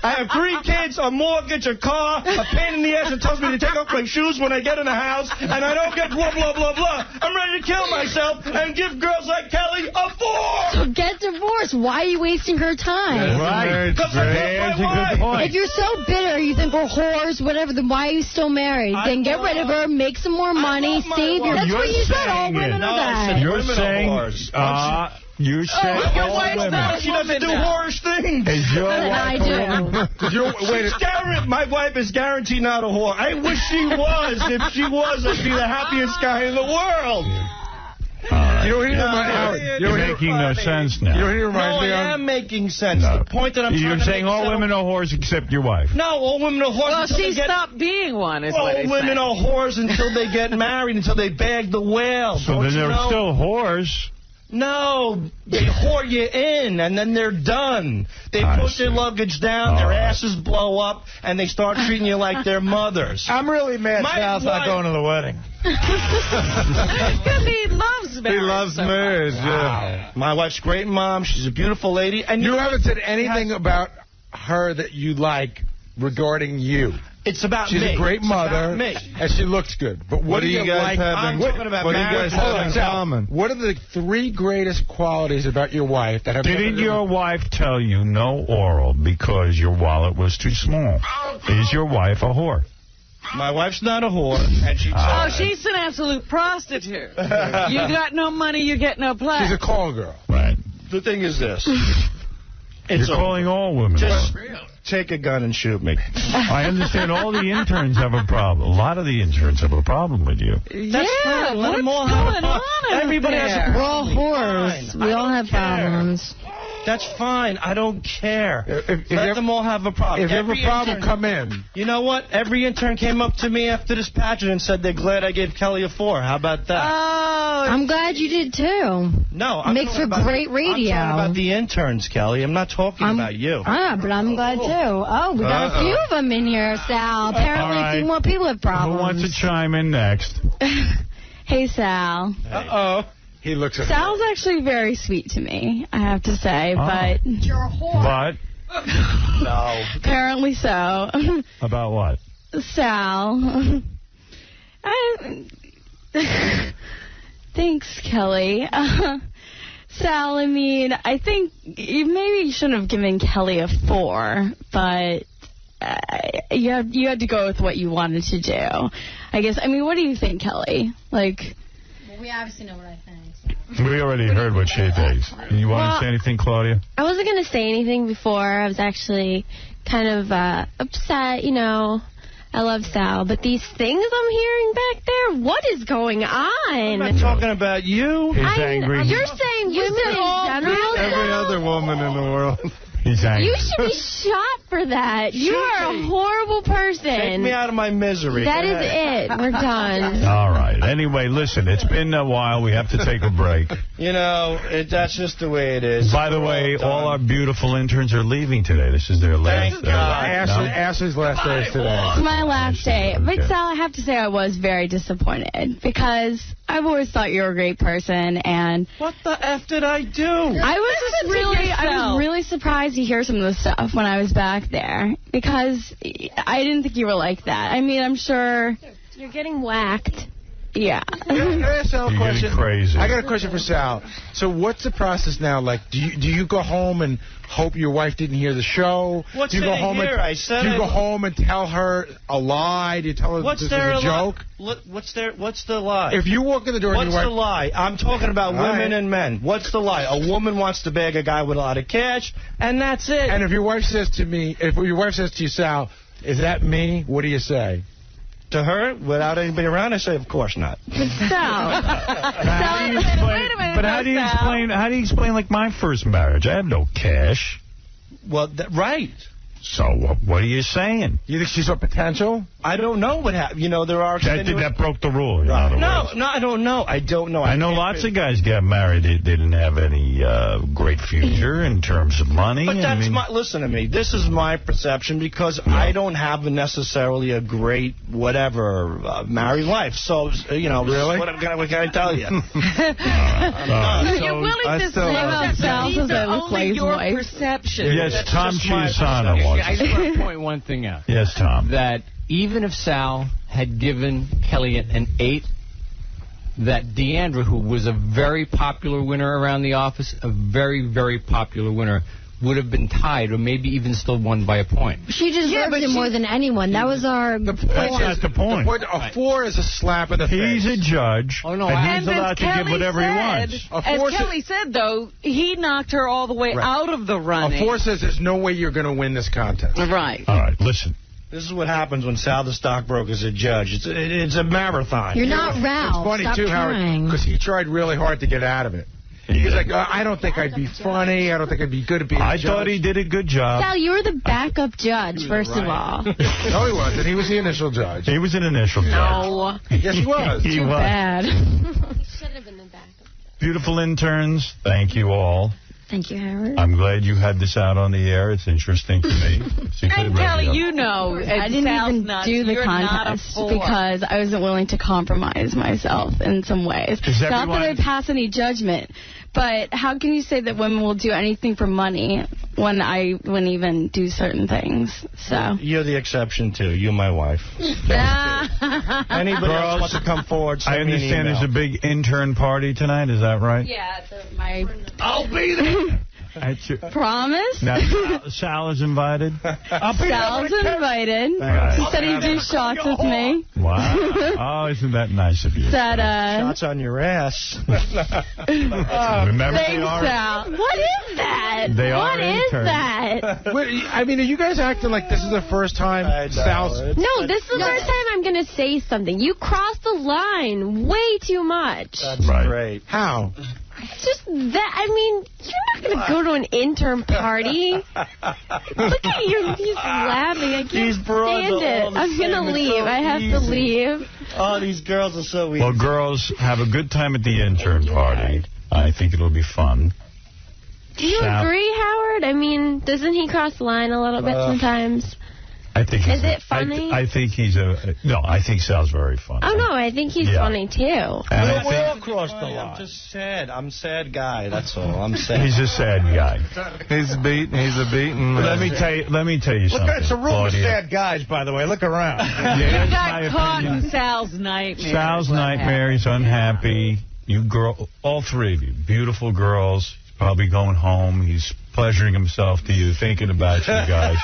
I have 3 kids, a mortgage, a car, a pain in the ass that tells me to take off my shoes when I get in the house, and I don't get blah, blah, blah, blah. I'm ready to kill myself and give girls like Kelly a 4. So get divorced. Why are you wasting her time? Right. Because I love my wife. Good point. If you're so bitter, you think we're whores, whatever, then why are you still married? Then get rid of her, make some more money, save your... That's what you said. All women are that. You're saying... You're saying your wife's not. She doesn't do whorish things. Is your I wife do. My wife is guaranteed not a whore. I wish she was. If she was, I'd be the happiest guy in the world. Right. You know what he reminds me? You're making no sense now. You know what he reminds me of? I am making sense. The point that I'm trying to make. You're saying all women are whores except your wife. No, all women are whores. Well, she stopped being one, is what all women are whores until they get married, until they bag the whale. So then they're still whores. No, they whore you in, and then they're done. They push their luggage down, their asses blow up, and they start treating you like their mothers. I'm really mad Sal's not going to the wedding. Because he loves marriage. He loves marriage, yeah. My wife's a great mom. She's a beautiful lady. And you haven't said anything about her that you like regarding you. It's about She's me. a great mother, and she looks good. But what do you guys have? I'm talking about marriage. What are the 3 greatest qualities about your wife that have? Didn't your wife tell you no oral because your wallet was too small? Is your wife a whore? My wife's not a whore, and she. Oh, she's an absolute prostitute. You got no money, you get no play. She's a call girl. Right. The thing is this. You're calling all women. Just take a gun and shoot me. I understand all the interns have a problem. A lot of the interns have a problem with you. Yeah, what's going on? Everybody has a We're all whores. We all have problems. That's fine. I don't care. Let them all have a problem. If you have a problem, come in. You know what? Every intern came up to me after this pageant and said they're glad I gave Kelly a 4. How about that? Oh, I'm glad you did too. No, I'm makes for great radio. I'm talking about the interns, Kelly. I'm not talking about you. But I'm glad too. Oh, we got a few of them in here, Sal. Apparently, a few more people have problems. Who wants to chime in next? Hey, Sal. Uh-oh. He looks at Sal's actually very sweet to me, I have to say, but... You're a whore. But? No. Apparently so. About what? Sal. Thanks, Kelly. Sal, I mean, I think you shouldn't have given Kelly a 4, but you had to go with what you wanted to do. I guess, I mean, what do you think, Kelly? Like... Well, we obviously know what I think. We already heard what she thinks. You want to say anything, Claudia? I wasn't going to say anything before. I was actually kind of upset, you know. I love Sal, but these things I'm hearing back there, what is going on? I'm not talking about you. He's angry. You're saying women in general? Every other woman in the world. He's angry. You should be shot for that. You are a horrible person. Take me out of my misery. That is it. We're done. All right. Anyway, listen, it's been a while. We have to take a break. You know, that's just the way it is. By the way, all our beautiful interns are leaving today. This is their last Thank God. Ashley's last day is today. It's my last day. But, Okay. Sal, I have to say I was very disappointed because I've always thought you were a great person. And what the F did I do? I was really surprised to hear some of the stuff when I was back there because I didn't think you were like that. I mean, I'm sure you're getting whacked. Yeah. Can I ask Sal a question? Crazy. I got a question for Sal. So what's the process now? Like, do you go home and hope your wife didn't hear the show? What's do you go home here? and go home and tell her a lie? Do you tell her this is a joke? What's the lie? If you walk in the door and your wife... What's the lie? I'm talking about women and men. What's the lie? A woman wants to bag a guy with a lot of cash, and that's it. And if your wife says to you, Sal, is that me? What do you say? To her, without anybody around, I say, of course not. But Sal. Wait a minute. But how do you explain like my first marriage? I have no cash. Well, right. So what are you saying? You think she saw potential? I don't know what happened. You know, there are... That broke the rule. No, I don't know. I don't know. I know lots of guys got married. They didn't have any great future in terms of money. But that's listen to me. This is my perception because I don't have necessarily a great married life. So, you know, really? What can I tell you? You're willing to say about Sal so that looks like his wife. Perception. Yes, Tom Chiusano. I just want to point one thing out. Yes, Tom. That even if Sal had given Kelly an 8, that Deandra, who was a very popular winner around the office, a very, very popular winner, would have been tied or maybe even still won by a point. She deserved it more than anyone. That was our point. That's the point. A 4 is a slap in the face. He's a judge, and he's allowed to give whatever he wants. As Kelly said, though, he knocked her all the way out of the running. A 4 says there's no way you're going to win this contest. Right. All right, listen. This is what happens when Sal the stockbroker is a judge. It's a marathon. You're not Ralph. It's funny, Stop too, trying. Howard, because he tried really hard to get out of it. He was like, I don't think I'd be funny. I don't think I'd be good at being a judge. I thought he did a good job. Sal, you were the backup judge, first of all. No, he wasn't. He was the initial judge. He was an initial judge. No. Yes, he was. He was. Bad. He should have been the backup. Beautiful interns, thank you all. Thank you, Howard. I'm glad you had this out on the air. It's interesting to me. And Kelly, you know, I didn't even do the contest because I wasn't willing to compromise myself in some ways. Not that I pass any judgment, but how can you say that women will do anything for money when I wouldn't even do certain things? So you're the exception too. You're my wife. Anybody else wants to come forward? I understand there's a big intern party tonight. Is that right? Yeah, my. I'll be there. Promise? Now, Sal is invited. Sal's invited. He said he'd do shots with me. Wow. Oh, isn't that nice of you? Shots on your ass. Remember thanks, Sal. What is that? They what are is interns. that? Wait, I mean, are you guys acting like this is the first time Sal's... No, this is the first time I'm going to say something. You crossed the line way too much. That's right. Great. How? Just that, I mean, you're not going to go to an intern party. Look at you, he's laughing. I can't stand it. I'm going to leave. I have to leave. Oh, these girls are so easy. Well, girls, have a good time at the intern party. I think it'll be fun. Do you agree, Howard? I mean, doesn't he cross the line a little bit sometimes? I think. Is it funny? I think he's I think Sal's very funny. Oh, no, I think he's funny, too. We all crossed the line. I'm just sad. I'm a sad guy, that's all. I'm sad. He's a sad guy. He's a beaten. Let me tell you something. Look, it's a room Claudia. of sad guys, by the way. Look around. You got caught in Sal's nightmare. Sal's nightmare. He's unhappy. You all three of you, beautiful girls. Probably going home. He's pleasuring himself to you, thinking about you guys.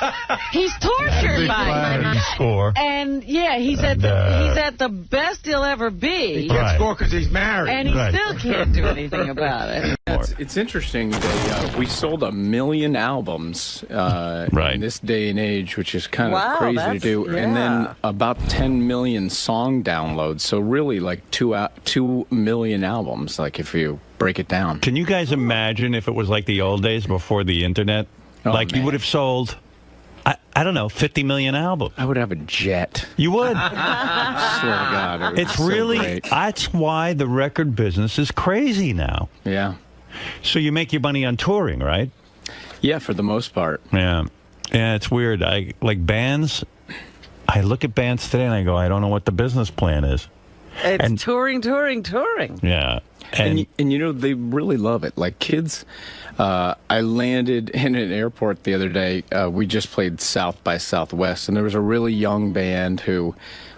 He's tortured by him. Score. And, yeah, he's at the best he'll ever be. He can't score because he's married. And he still can't do anything about it. It's interesting that we sold 1 million albums in this day and age, which is kind of crazy to do. Yeah. And then about 10 million song downloads. So really like 2 million albums, like if you break it down. Can you guys imagine if it was like the old days before the internet? You would have sold, I don't know, 50 million albums. I would have a jet. You would? I swear to God. It's really, great. That's why the record business is crazy now. Yeah. So you make your money on touring, right? Yeah, for the most part. Yeah. Yeah, it's weird. Like bands, I look at bands today and I go, I don't know what the business plan is. It's touring. Yeah. And you know, they really love it. Like kids, I landed in an airport the other day. We just played South by Southwest, and there was a really young band who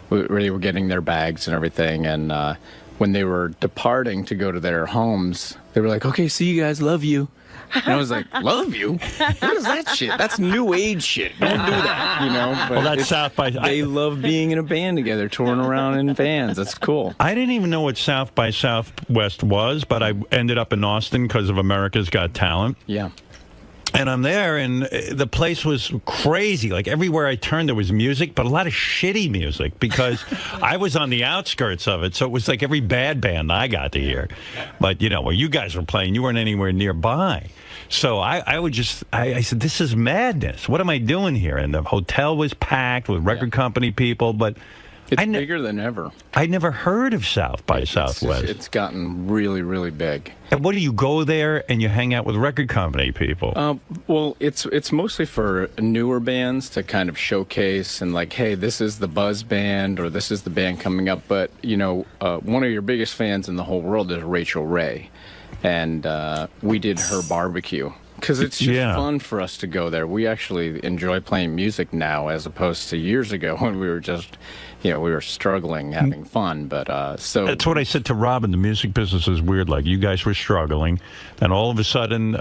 really were getting their bags and everything. And when they were departing to go to their homes, they were like, okay, see you guys, love you. And I was like, love you? What is that shit? That's new age shit. Don't do that, you know? But well, that's South by... They love being in a band together, touring around in vans. That's cool. I didn't even know what South by Southwest was, but I ended up in Austin because of America's Got Talent. Yeah. And I'm there, and the place was crazy. Like, everywhere I turned, there was music, but a lot of shitty music, because I was on the outskirts of it, so it was like every bad band I got to hear. But, you know, where you guys were playing, you weren't anywhere nearby. So I said, this is madness. What am I doing here? And the hotel was packed with record company people, but... It's bigger than ever. I never heard of South by Southwest. It's gotten really, really big. And what do you go there and you hang out with record company people? Well, it's mostly for newer bands to kind of showcase and like, hey, this is the Buzz band or this is the band coming up. But, you know, one of your biggest fans in the whole world is Rachel Ray. And we did her barbecue. Because it's just fun for us to go there. We actually enjoy playing music now as opposed to years ago when we were just, you know, we were struggling, having fun. But so that's what I said to Robin. The music business is weird. Like, you guys were struggling, and all of a sudden,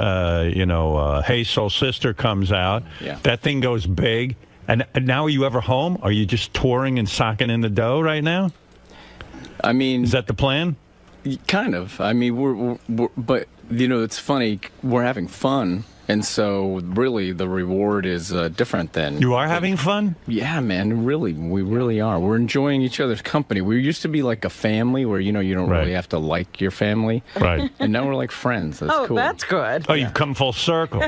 you know, Hey Soul Sister comes out. Yeah. That thing goes big. And now, are you ever home? Are you just touring and socking in the dough right now? I mean, is that the plan? Kind of. I mean, we're but. You know, it's funny, we're having fun, and so really the reward is different than... You are having fun? Yeah, man, really, we really are. We're enjoying each other's company. We used to be like a family where, you know, you don't really have to like your family. Right. And now we're like friends. That's cool. Oh, that's good. Oh, you've come full circle.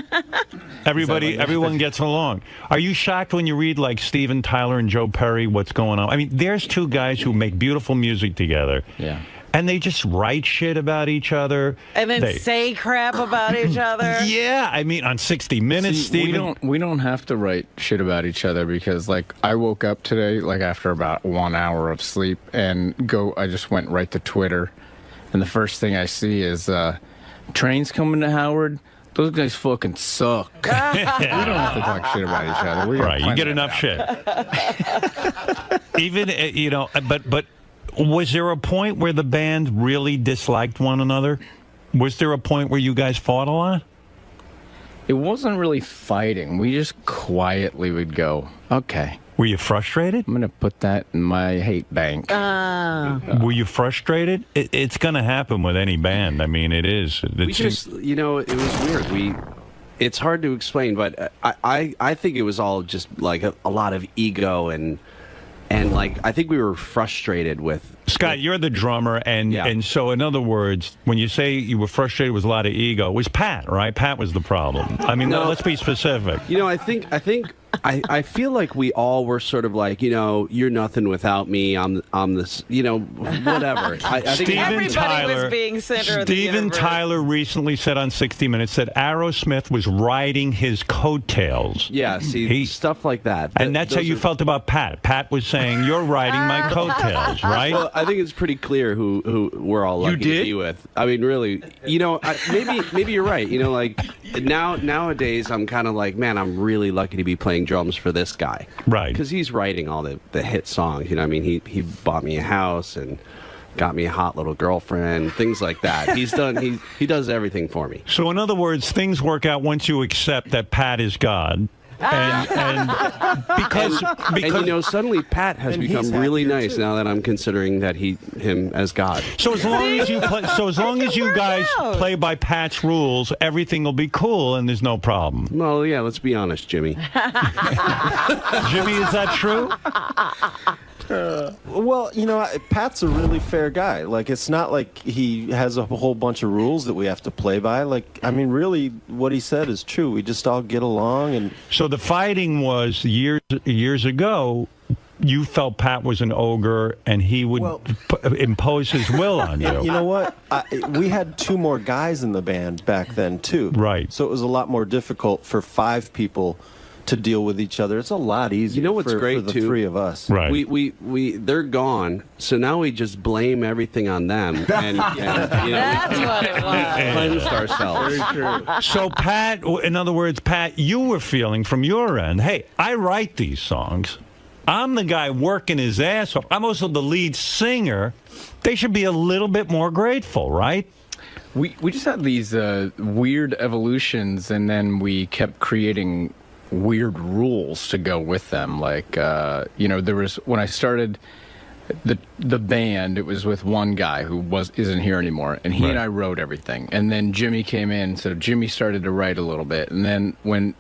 Everyone gets along. Are you shocked when you read, like, Steven Tyler and Joe Perry, what's going on? I mean, there's two guys who make beautiful music together. Yeah. And they just write shit about each other. And then say crap about each other. Yeah, I mean, on 60 Minutes, Steven. We don't have to write shit about each other because, like, I woke up today, like, after about 1 hour of sleep, and I just went right to Twitter. And the first thing I see is, trains coming to Howard. Those guys fucking suck. We don't have to talk shit about each other. Right, you get enough shit. Even, you know, but... Was there a point where the band really disliked one another? Was there a point where you guys fought a lot? It wasn't really fighting. We just quietly would go, okay. Were you frustrated? I'm going to put that in my hate bank. Were you frustrated? It's going to happen with any band. I mean, it is. We just, you know, it was weird. It's hard to explain, but I think it was all just like a lot of ego and And like, I think we were frustrated with Scott. You're the drummer, and so in other words, when you say you were frustrated with a lot of ego, it was Pat, right? Pat was the problem. I mean, let's be specific. You know, I feel like we all were sort of like, you know, you're nothing without me. I'm this, you know, whatever. I think everybody was being center of the universe. Tyler recently said on 60 Minutes that Aerosmith was riding his coattails. Yeah, see, stuff like that. And that's how you felt about Pat. Pat was saying, you're riding my coattails, right? Well, I think it's pretty clear who we're all lucky to be with. I mean, really, you know, maybe you're right. You know, like nowadays, I'm kind of like, man, I'm really lucky to be playing drums for this guy, right? Because he's writing all the hit songs. You know, I mean, he bought me a house and got me a hot little girlfriend, things like that. He's done. He does everything for me. So in other words, things work out once you accept that Pat is God. And because you know, suddenly Pat has become really nice now that I'm considering that him as God. So as long as you guys play by Pat's rules, everything will be cool and there's no problem. Well, yeah, let's be honest, Jimmy. Jimmy, is that true? Well, you know, Pat's a really fair guy. Like, it's not like he has a whole bunch of rules that we have to play by. Like, I mean, really, what he said is true. We just all get along. And so the fighting was years ago. You felt Pat was an ogre, and he would impose his will on you. You know what? We had 2 more guys in the band back then, too. Right. So it was a lot more difficult for 5 people to deal with each other. It's a lot easier. You know what's great for the too? 3 of us. Right. They're gone, so now we just blame everything on them, and you know, that's what it was. Cleansed ourselves. Very true. So Pat, in other words, Pat, you were feeling from your end, hey, I write these songs. I'm the guy working his ass off. I'm also the lead singer. They should be a little bit more grateful, right? We just had these weird evolutions, and then we kept creating weird rules to go with them. Like, you know, there was, when I started the band, it was with one guy who isn't here anymore, and he and I wrote everything. And then Jimmy came in, so Jimmy started to write a little bit. And then when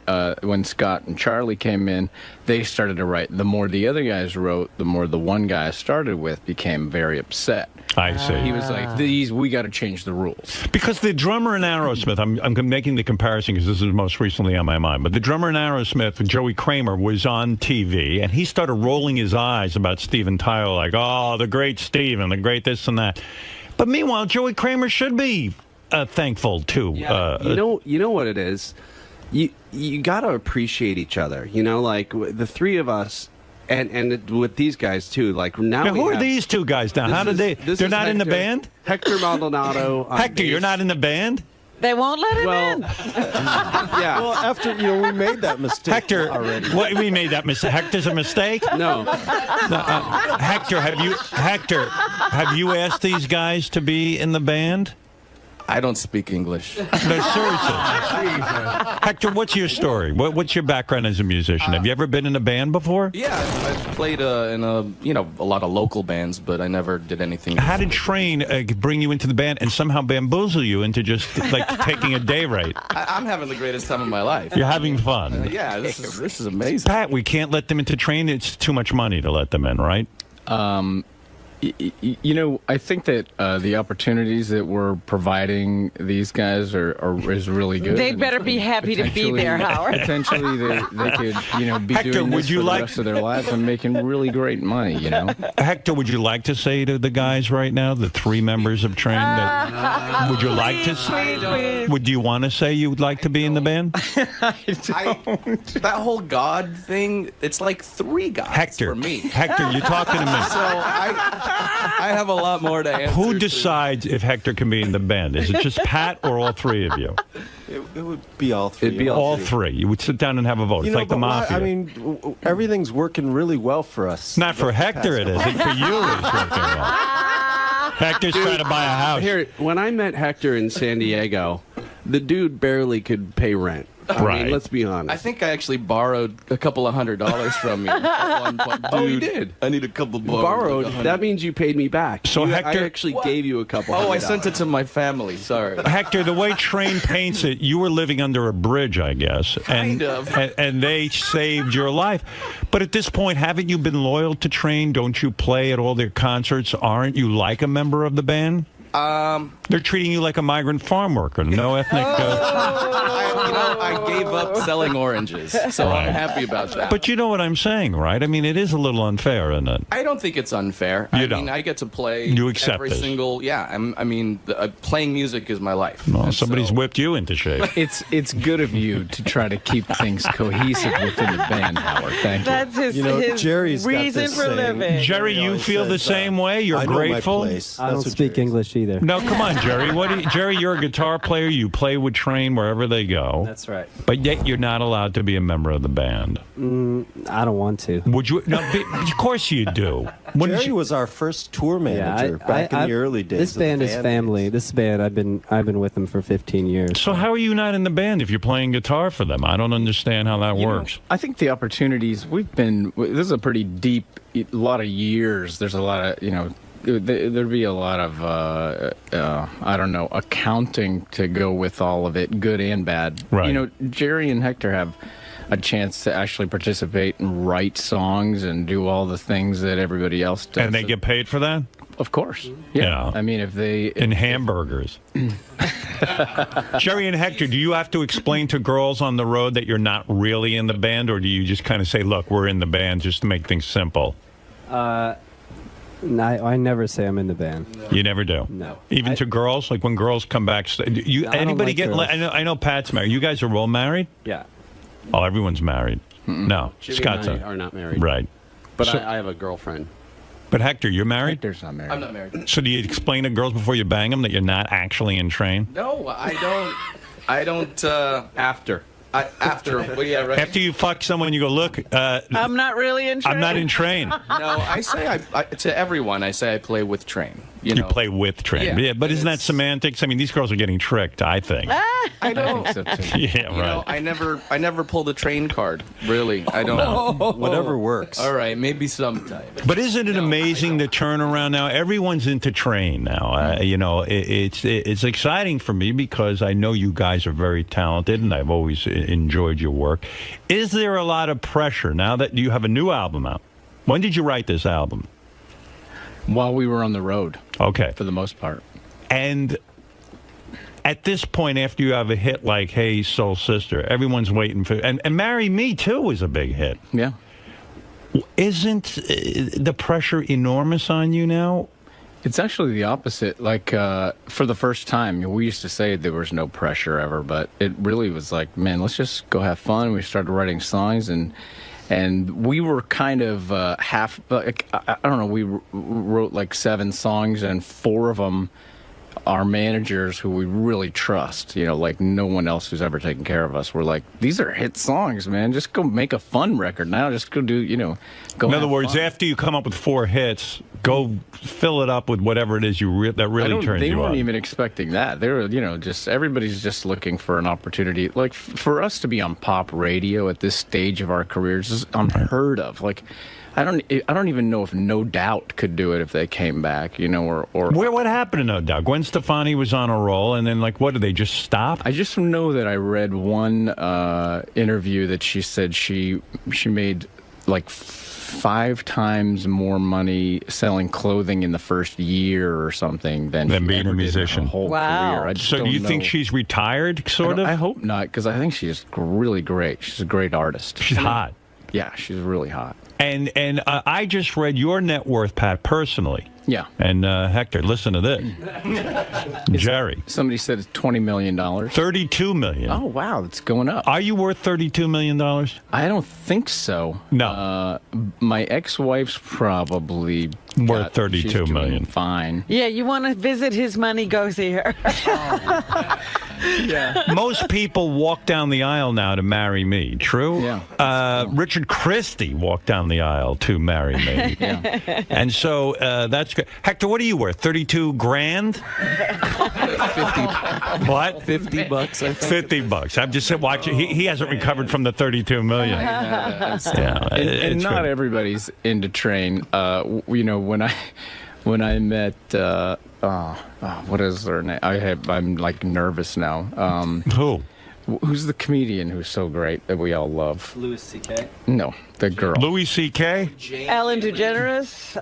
Scott and Charlie came in, they started to write. The more the other guys wrote, the more the one guy I started with became very upset. I see. He was like, we got to change the rules. Because the drummer in Aerosmith, I'm making the comparison because this is most recently on my mind, but the drummer in Aerosmith, Joey Kramer, was on TV, and he started rolling his eyes about Steven Tyler, like, oh, the great Steven, the great this and that. But meanwhile, Joey Kramer should be thankful, too. Yeah. You know what it is? You got to appreciate each other. You know, like, the 3 of us, and with these guys too, like now who are these 2 guys now? How did they? They're not in the band. Hector Maldonado. Hector, you're not in the band. They won't let him in. Yeah. Well, after we made that mistake. Hector, already. What we made that mistake? Hector's a mistake. No. Hector, have you asked these guys to be in the band? I don't speak English. No, seriously. Hector, what's your story? What's your background as a musician? Have you ever been in a band before? Yeah, I've played in a lot of local bands, but I never did anything. How did Train bring you into the band and somehow bamboozle you into just like taking a day rate? I'm having the greatest time of my life. You're having fun. Yeah, this is amazing. Pat, we can't let them into Train. It's too much money to let them in, right? You know, I think that the opportunities that we're providing these guys is really good. They better be happy to be there, Howard. Potentially, they could, be Hector, doing this for the rest of their lives and making really great money, you know? Hector, would you like to say to the guys right now, the 3 members of Train, would you like to say, would you want to say you would like to be in the band? That whole God thing, it's like 3 gods for me. Hector, you're talking to me. So I have a lot more to answer. Who decides if Hector can be in the band? Is it just Pat or all 3 of you? It would be all 3. It'd be all 3. You would sit down and have a vote. It's like the mafia. I mean, everything's working really well for us. Not for Hector it isn't. For you it's working well. Hector's trying to buy a house. Here, when I met Hector in San Diego, the dude barely could pay rent. I mean, let's be honest. I think I actually borrowed a couple of $100 from you at one point. Dude, Oh, you did? I need a couple bucks. Borrowed? That means you paid me back. So Hector, I actually gave you a couple. Oh, I sent it to my family. Sorry. Hector, the way Train paints it, you were living under a bridge, I guess. Kind of. And they saved your life. But at this point, haven't you been loyal to Train? Don't you play at all their concerts? Aren't you like a member of the band? They're treating you like a migrant farm worker. No ethnic... I gave up selling oranges, so I'm happy about that. But you know what I'm saying, right? I mean, it is a little unfair, isn't it? I don't think it's unfair. You I don't. mean, I get to play You accept every this. single... Yeah, playing music is my life. Well, somebody's whipped you into shape. It's good of you to try to keep things cohesive within the band, Howard. Thank you. That's his Jerry's got reason this for saying. living. Jerry, you feel the same way? You're I know my grateful? place. I don't speak English either. No, come on, Jerry. Jerry, you're a guitar player. You play with Train wherever they go. That's right. But yet you're not allowed to be a member of the band. I don't want to. Would you? No, of course you do. Jerry was our first tour manager back in the early days. This band is family. This band, I've been with them for 15 years. So how are you not in the band if you're playing guitar for them? I don't understand how that works. I think the opportunities this is a pretty deep, lot of years. There's a lot of, there'd be a lot of, I don't know, accounting to go with all of it, good and bad. Right. Jerry and Hector have a chance to actually participate and write songs and do all the things that everybody else does. And they get paid for that? Of course. Yeah. I mean, in hamburgers. Jerry and Hector, do you have to explain to girls on the road that you're not really in the band, or do you just kind of say, look, we're in the band just to make things simple? I never say I'm in the band. No. You never do? No. Even to girls? Like when girls come back, anybody get... I know Pat's married. You guys are all married? Yeah. Oh, everyone's married. No. Jimmy Scott's and I are not married. Right. But I have a girlfriend. But Hector, you're married? Hector's not married. I'm not married. So do you explain to girls before you bang them that you're not actually in Train? No, I don't, after. After you fuck someone, you go, look, I'm not really in Train. I'm not in Train. No, I say to everyone, I say I play with Train. You play with Train. Yeah, but isn't that semantics? I mean, these girls are getting tricked, I think. I don't. I think so, too. Yeah, right. I never pulled a Train card. Really, I don't. Whatever works. All right, maybe sometime. But isn't it amazing the turnaround now? Everyone's into Train now. It's exciting for me because I know you guys are very talented, and I've always enjoyed your work. Is there a lot of pressure now that you have a new album out? When did you write this album? While we were on the road. Okay. For the most part. And at this point, after you have a hit like Hey Soul Sister, everyone's waiting for... And Marry Me, too, was a big hit. Yeah. Isn't the pressure enormous on you now? It's actually the opposite. Like, for the first time, we used to say there was no pressure ever, but it really was like, man, let's just go have fun. We started writing songs, and we were kind of half, like, I don't know, we wrote like 7 songs, and 4 of them, our managers who we really trust, like no one else who's ever taken care of us, were like, these are hit songs, man. Just go make a fun record now. Just go do, go. In other words, after you come up with 4 hits, go fill it up with whatever it is that really turns you on. They weren't even expecting that. They were, just everybody's just looking for an opportunity. Like for us to be on pop radio at this stage of our careers is unheard of. Like, I don't even know if No Doubt could do it if they came back, or what happened to No Doubt? Gwen Stefani was on a roll, and then what did they just stop? I just know that I read one interview that she said she made like 5 times more money selling clothing in the first year or something than being a musician. Whole career. So do you think she's retired, sort of? I hope not, because I think she's really great. She's a great artist. She's hot. Yeah, she's really hot. And I just read your net worth, Pat, personally. Yeah. And Hector, listen to this. Jerry. Somebody said it's $20 million. $32 million. Oh, wow, it's going up. Are you worth $32 million? I don't think so. No. My ex-wife's probably worth $32 million. Fine. Yeah, you want to visit his money goes here. Yeah. Most people walk down the aisle now to marry me. True? Yeah. Richard Christie walked down the aisle to marry me. Yeah. And so that's That's good. Hector, what are you worth? 32 grand? 50. What? $50, I think. $50. I'm just watching. He hasn't recovered from the 32 million. And not everybody's into train. You know, when I met what is her name? I'm like nervous now. Who? Who's the comedian who's so great that we all love? 𝗦𝗵cie𝘄. No, the girl. 𝗦𝗵cie𝘄? Ellen DeGeneres?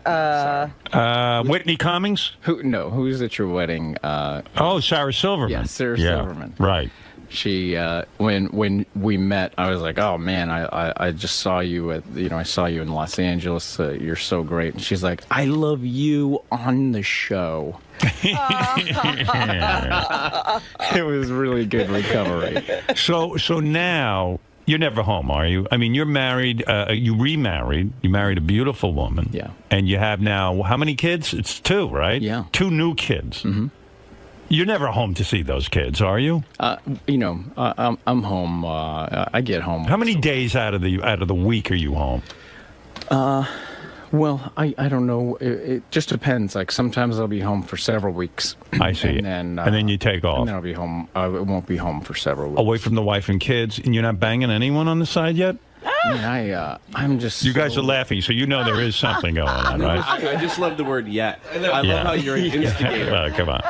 Whitney Cummings? Who's at your wedding? Sarah Silverman. Yeah, Sarah Silverman. Right. She when we met, I was like, oh man, I just saw you I saw you in Los Angeles. You're so great. And she's like, I love you on the show. It was really good recovery. So now you're never home, are you? I mean, you're married. You remarried. You married a beautiful woman. Yeah. And you have now how many kids? It's 2, right? Yeah. 2 new kids. Mm-hmm. You're never home to see those kids, are you? I'm home. I get home. How many days out of the week are you home? Well, I don't know. It just depends. Like sometimes I'll be home for several weeks. I see. And then you take off. And then I'll be home. I won't be home for several weeks. Away from the wife and kids, and you're not banging anyone on the side yet? I'm just. You guys are laughing, so you know there is something going on, right? I just love the word "yet." I love how you're an instigator. Well, come on.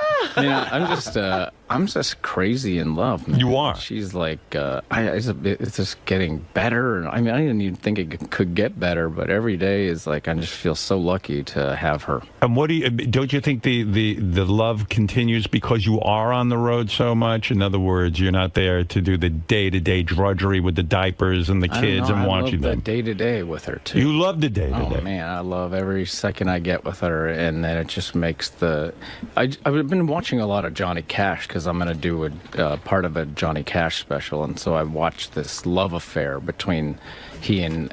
I'm just crazy in love, man. You are. She's like, it's just getting better. I mean, I didn't even think it could get better, but every day is like I just feel so lucky to have her. And don't you think the love continues because you are on the road so much? In other words, you're not there to do the day-to-day drudgery with the diapers and the kids and watching them. I love the day-to-day with her too. You love the day-to-day. Oh man, I love every second I get with her, and then it just makes I've been watching a lot of Johnny Cash because I'm going to do a part of a Johnny Cash special, and so I watched this love affair between he and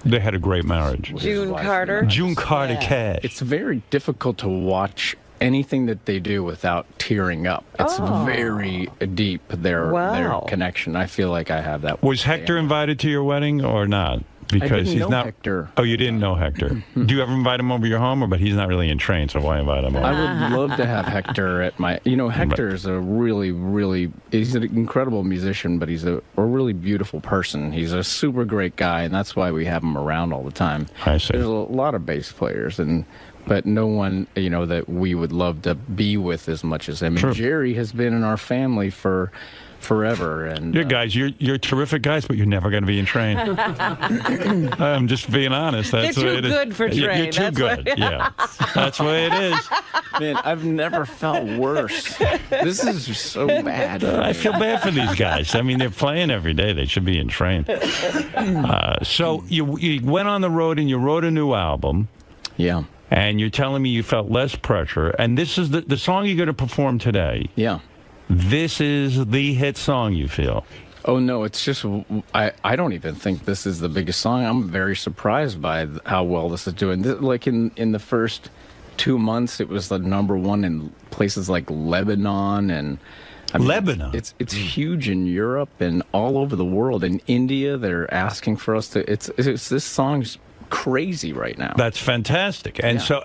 they had a great marriage. June Carter. June Carter Cash. It's very difficult to watch anything that they do without tearing up. It's very deep, their connection. I feel like I have that. Was Hector invited to your wedding or not? Because he's not Hector. Oh, you didn't know Hector. Do you ever invite him over your home, but he's not really in train, so why invite him over? I would love to have Hector at my. Hector is a really he's an incredible musician, but he's a really beautiful person. He's a super great guy, and that's why we have him around all the time. I see. There's a lot of bass players, but no one that we would love to be with as much as him. Sure. And Jerry has been in our family for forever, and you're terrific guys, but you're never going to be in train. I'm just being honest. That's you're the way too it is. good for train. You're too good. Yeah, that's the way it is. Man, I've never felt worse. This is just so bad. I feel bad for these guys. I mean, they're playing every day. They should be in train. So you went on the road and you wrote a new album. Yeah. And you're telling me you felt less pressure. And this is the song you're going to perform today. Yeah. This is the hit song, you feel? Oh, no, it's just, I don't even think this is the biggest song. I'm very surprised by how well this is doing. Like in the first 2 months, it was the #1 in places like Lebanon and... Lebanon? It's huge in Europe and all over the world. In India, they're asking for us to... This song's crazy right now. That's fantastic. And so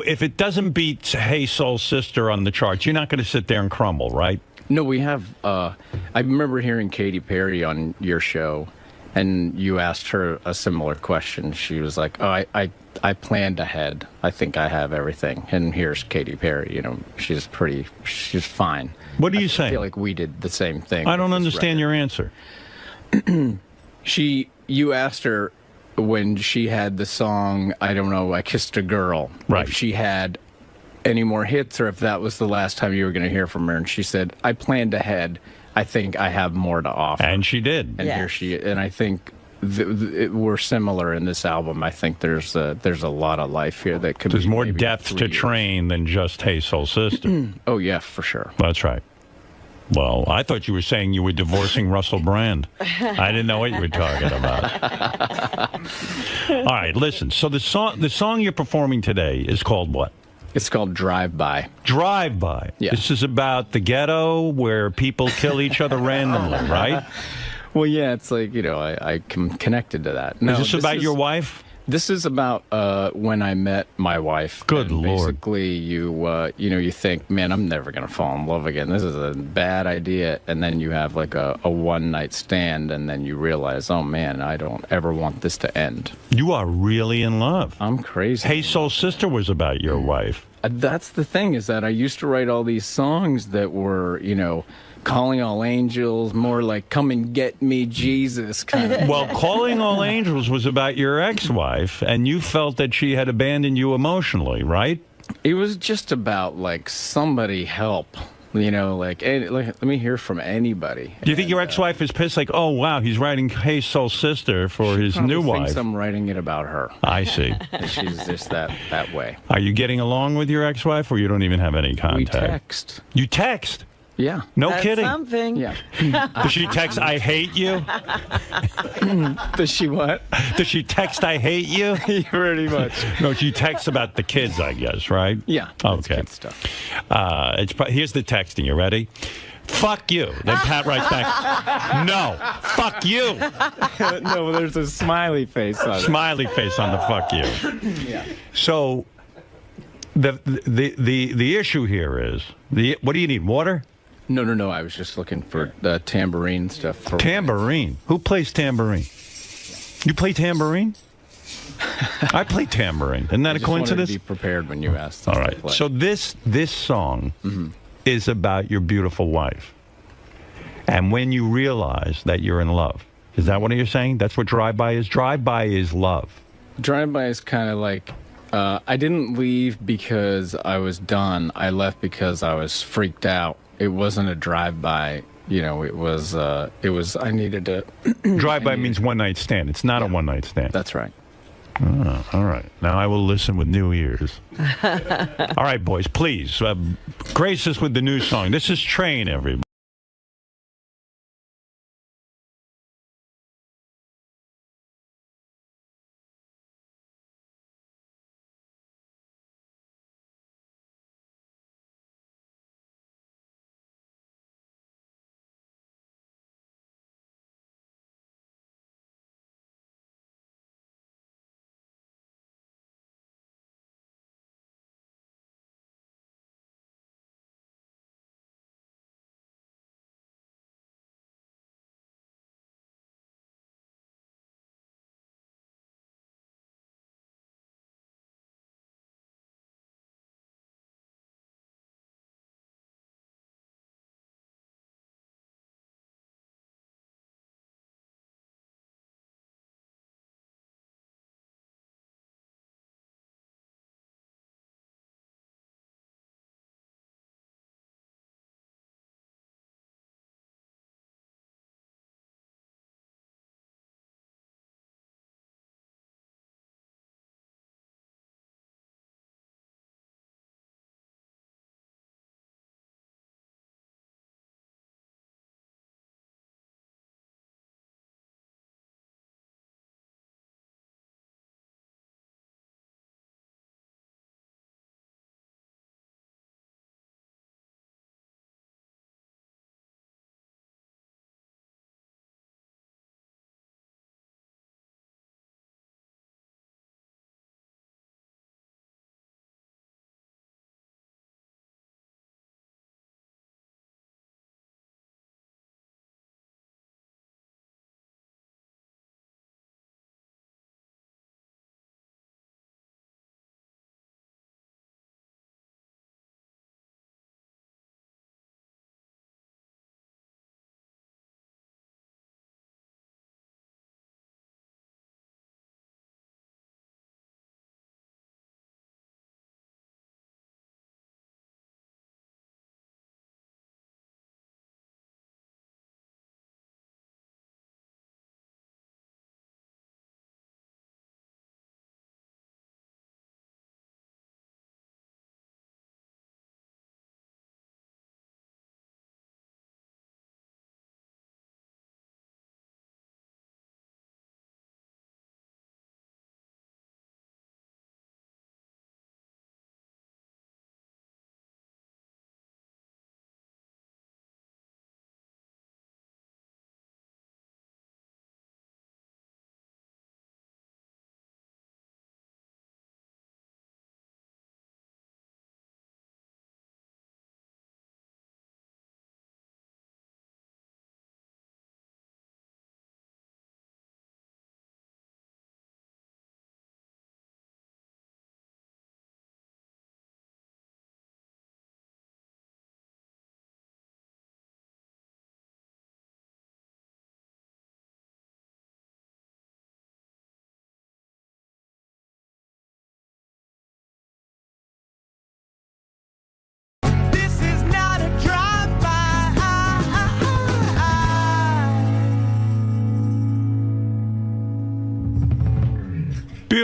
if it doesn't beat Hey Soul Sister on the charts, you're not going to sit there and crumble, right? No, we have I remember hearing Katy Perry on your show, and you asked her a similar question. She was like, "Oh, I planned ahead. I think I have everything." And here's Katy Perry, she's fine. What are you saying? I feel like we did the same thing. I don't understand your answer. You asked her when she had the song, I don't know, I Kissed a Girl. Right. If she had any more hits or if that was the last time you were going to hear from her. And she said, I planned ahead. I think I have more to offer. And she did. And here she is. And I think we're similar in this album. I think there's a lot of life here that could There's more depth to Train than just Hey Soul Sister. Oh, yeah, for sure. That's right. Well, I thought you were saying you were divorcing Russell Brand. I didn't know what you were talking about. All right, listen. So the song you're performing today is called what? It's called Drive By. Drive By. Yeah. This is about the ghetto where people kill each other randomly, right? Well, yeah, it's like, I'm connected to that. No, is this about your wife? This is about when I met my wife. Good Lord. Basically, you think, man, I'm never going to fall in love again. This is a bad idea. And then you have like a one-night stand, and then you realize, oh, man, I don't ever want this to end. You are really in love. I'm crazy. Hey, Soul Sister was about your wife. That's the thing, is that I used to write all these songs that were, Calling All Angels, more like Come and Get Me, Jesus kind of. Well, Calling All Angels was about your ex-wife, and you felt that she had abandoned you emotionally, right? It was just about, like, somebody help. Let me hear from anybody. Do you think your ex-wife is pissed, like, oh, wow, he's writing Hey Soul Sister for his new wife? Thinks I'm writing it about her. I see. She's just that way. Are you getting along with your ex-wife, or you don't even have any contact? We text. You text? Yeah. No That's kidding. Something. Yeah. Does she text, I hate you? Does she what? Does she text, I hate you? Pretty much. No, she texts about the kids, I guess, right? Yeah. Okay. Kid stuff. Here's the texting. You ready? Fuck you. Then Pat writes back, no, fuck you. No, there's a smiley face on it. Smiley face on the fuck you. Yeah. So the issue here is, what do you need, water? No. I was just looking for the tambourine stuff. Tambourine? Who plays tambourine? You play tambourine? I play tambourine. Isn't that a coincidence? I just wanted to be prepared when you asked. All right. So this song is about your beautiful wife. And when you realize that you're in love. Is that what you're saying? That's what drive-by is? Drive-by is love. Drive-by is kind of like, I didn't leave because I was done. I left because I was freaked out. It wasn't a drive-by. It was, I needed to... Drive-by means one-night stand. It's not a one-night stand. That's right. Oh, all right. Now I will listen with new ears. All right, boys, please, grace us with the new song. This is Train, everybody.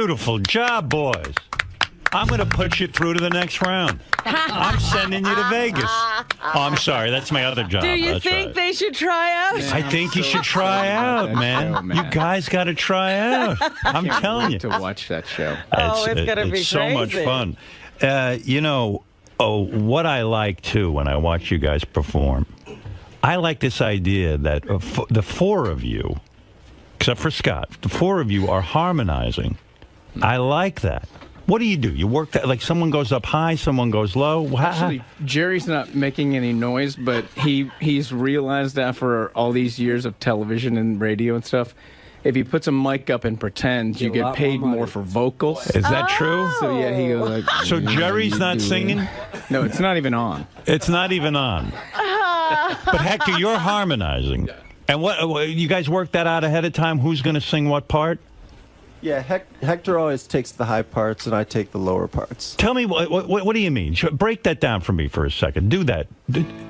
Beautiful job, boys. I'm going to put you through to the next round. I'm sending you to Vegas. Oh, I'm sorry. That's my other job. Do you That's think right. they should try out? I think you should try out, man. You guys got to try out. I'm telling you. To watch that show. Oh, it's going to be so crazy. much fun. You know, what I like, too, when I watch you guys perform, I like this idea that the four of you, except for Scott, the four of you are harmonizing. I like that. What do? You work that, like someone goes up high, someone goes low? Actually, Jerry's not making any noise, but he's realized after all these years of television and radio and stuff, if he puts a mic up and pretends, you get paid more for vocals. Is that true? So yeah, he goes like. So Jerry's not singing? No, it's not even on. It's not even on. But Hector, you're harmonizing. And what you guys work that out ahead of time? Who's going to sing what part? Yeah, Hector always takes the high parts, and I take the lower parts. Tell me, what do you mean? Break that down for me for a second. Do that.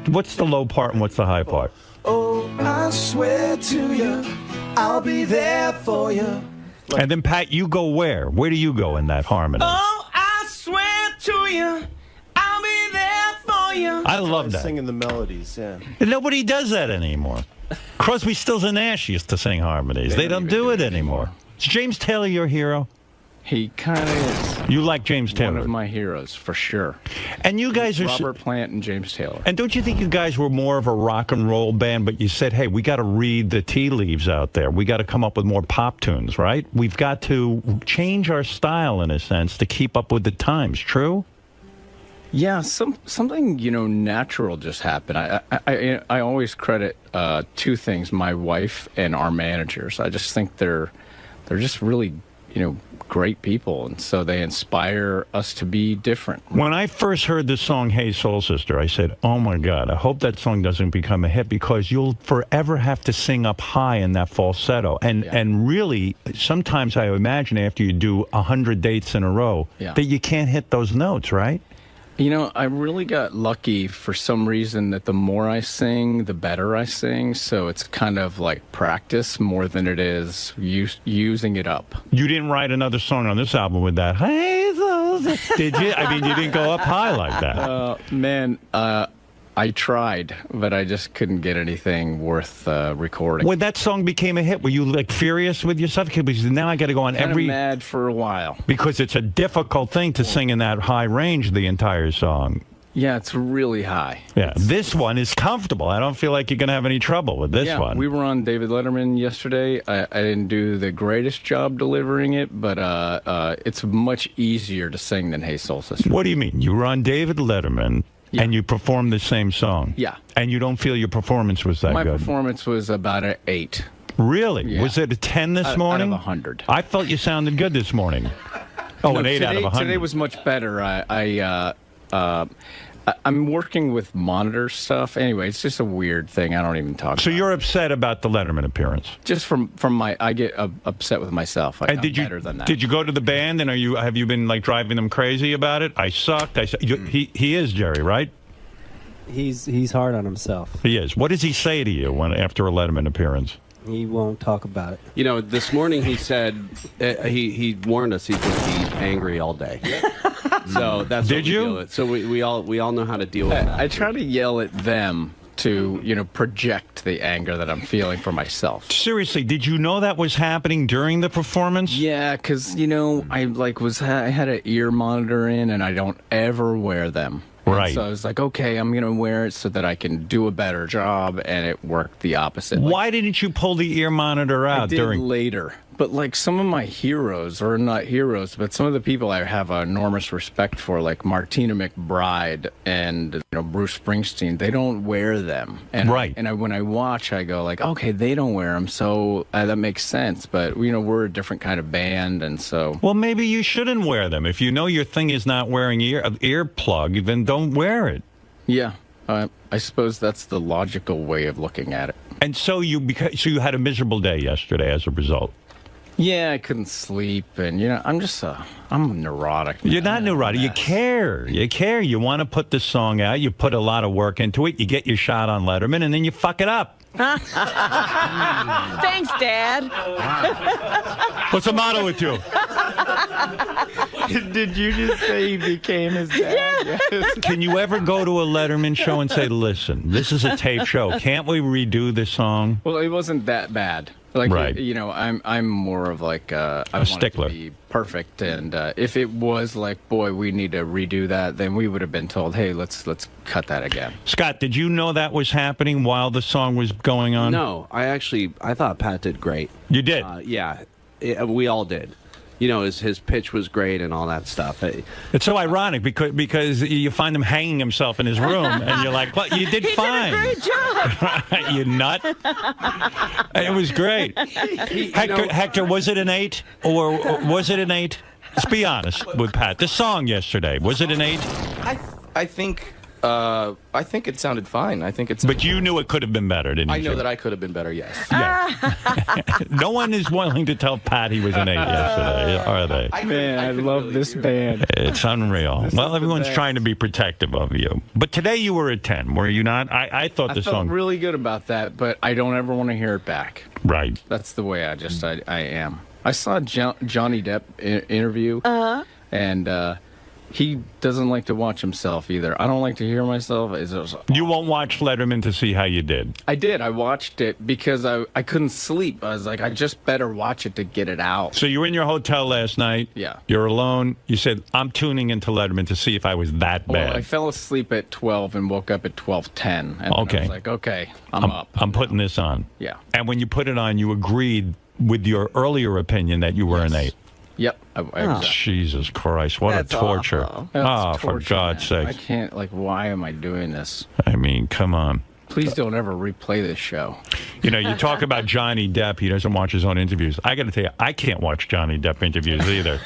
What's the low part and what's the high part? Oh, I swear to you, I'll be there for you. And then, Pat, you go where? Where do you go in that harmony? Oh, I swear to you, I'll be there for you. I love that. Singing the melodies, yeah. And nobody does that anymore. Crosby, Stills, and Nash used to sing harmonies. They don't do it anymore. Is James Taylor your hero? He kind of is. You like James Taylor? One of my heroes, for sure. And you guys are... Robert Plant and James Taylor. And don't you think you guys were more of a rock and roll band, but you said, hey, we got to read the tea leaves out there. We got to come up with more pop tunes, right? We've got to change our style, in a sense, to keep up with the times. True? Yeah, something, natural just happened. I always credit two things, my wife and our managers. I just think they're just really, great people, and so they inspire us to be different. When I first heard the song Hey Soul Sister, I said, oh my God, I hope that song doesn't become a hit, because you'll forever have to sing up high in that falsetto. And really, sometimes I imagine after you do 100 dates in a row, that you can't hit those notes, right? I really got lucky for some reason that the more I sing, the better I sing. So it's kind of like practice more than it is using it up. You didn't write another song on this album with that. Hey, did you? I mean, you didn't go up high like that. Man, I tried, but I just couldn't get anything worth recording. When that song became a hit, were you like furious with yourself? Because now I got to go on every... mad for a while. Because it's a difficult thing to sing in that high range the entire song. Yeah, it's really high. Yeah, this one is comfortable. I don't feel like you're going to have any trouble with this one. We were on David Letterman yesterday. I didn't do the greatest job delivering it, but it's much easier to sing than Hey Soul Sister. What do you mean? You were on David Letterman... Yeah. And you performed the same song? Yeah. And you don't feel your performance was that good? My performance was about an 8. Really? Yeah. Was it a 10 this morning? Out of 100. I felt you sounded good this morning. Oh, an 8 out of 100. Today was much better. I'm working with monitor stuff. Anyway, it's just a weird thing. I don't even talk about. So you're upset about the Letterman appearance? Just from my, I get upset with myself. I'm better than that. Did you go to the band, and have you been like driving them crazy about it? I sucked. He is Jerry, right? He's hard on himself. He is. What does he say to you after a Letterman appearance? He won't talk about it. This morning he said he warned us he's going to be angry all day. So that's Did you? So we all know how to deal with that. I try to yell at them to project the anger that I'm feeling for myself. Seriously, did you know that was happening during the performance? Yeah, because I had an ear monitor in, and I don't ever wear them. Right. And so I was like, okay, I'm going to wear it so that I can do a better job, and it worked the opposite. Why didn't you pull the ear monitor out during later? But like some of my heroes, or not heroes, but some of the people I have enormous respect for, like Martina McBride and Bruce Springsteen, they don't wear them. And right. When I watch, I go like, okay, they don't wear them, so that makes sense. But we're a different kind of band, and so. Well, maybe you shouldn't wear them. If you know your thing is not wearing earplug, then don't wear it. Yeah. I suppose that's the logical way of looking at it. And so you had a miserable day yesterday as a result. Yeah, I couldn't sleep, and I'm neurotic. You're not neurotic. You care. You want to put the song out. You put a lot of work into it. You get your shot on Letterman, and then you fuck it up. Thanks, Dad. What's the matter with you? Did you just say he became his dad? Yes. Can you ever go to a Letterman show and say, listen, this is a tape show. Can't we redo this song? Well, it wasn't that bad. Like, right. You know, I'm more of like I want stickler. it to be perfect, and if it was like, boy, we need to redo that, then we would have been told, hey, let's cut that again. Scott, did you know that was happening while the song was going on? No, I thought Pat did great. You did? Yeah, we all did. You know, his pitch was great and all that stuff. It's so ironic because you find him hanging himself in his room, and you're like, "Well, you did fine. Did a great job. You nut." It was great. Hector, was it an 8 or was it an 8? Let's be honest with Pat. The song yesterday, was it an 8? I think it sounded fine. I think it's. But you knew it could have been better, didn't you? I know that I could have been better. Yes. Yeah. No one is willing to tell Pat he was an 8 yesterday, are they? Man, I love this band. It's unreal. Well, everyone's trying to be protective of you. But today you were a 10, were you not? I thought the song. I felt really good about that, but I don't ever want to hear it back. Right. That's the way I am. I saw a Johnny Depp interview, and he doesn't like to watch himself either. I don't like to hear myself. You won't watch Letterman to see how you did? I did. I watched it because I couldn't sleep. I was like, I just better watch it to get it out. So you were in your hotel last night. Yeah. You're alone. You said, I'm tuning into Letterman to see if I was that bad. Well, I fell asleep at 12 and woke up at 12:10. And okay. I was like, okay, I'm up. I'm putting this on. Yeah. And when you put it on, you agreed with your earlier opinion that you were an 8. Yep. Jesus Christ, what a torture. For God's sake. I can't, why am I doing this? I mean, come on. Please don't ever replay this show. You know, you talk about Johnny Depp. He doesn't watch his own interviews. I got to tell you, I can't watch Johnny Depp interviews either.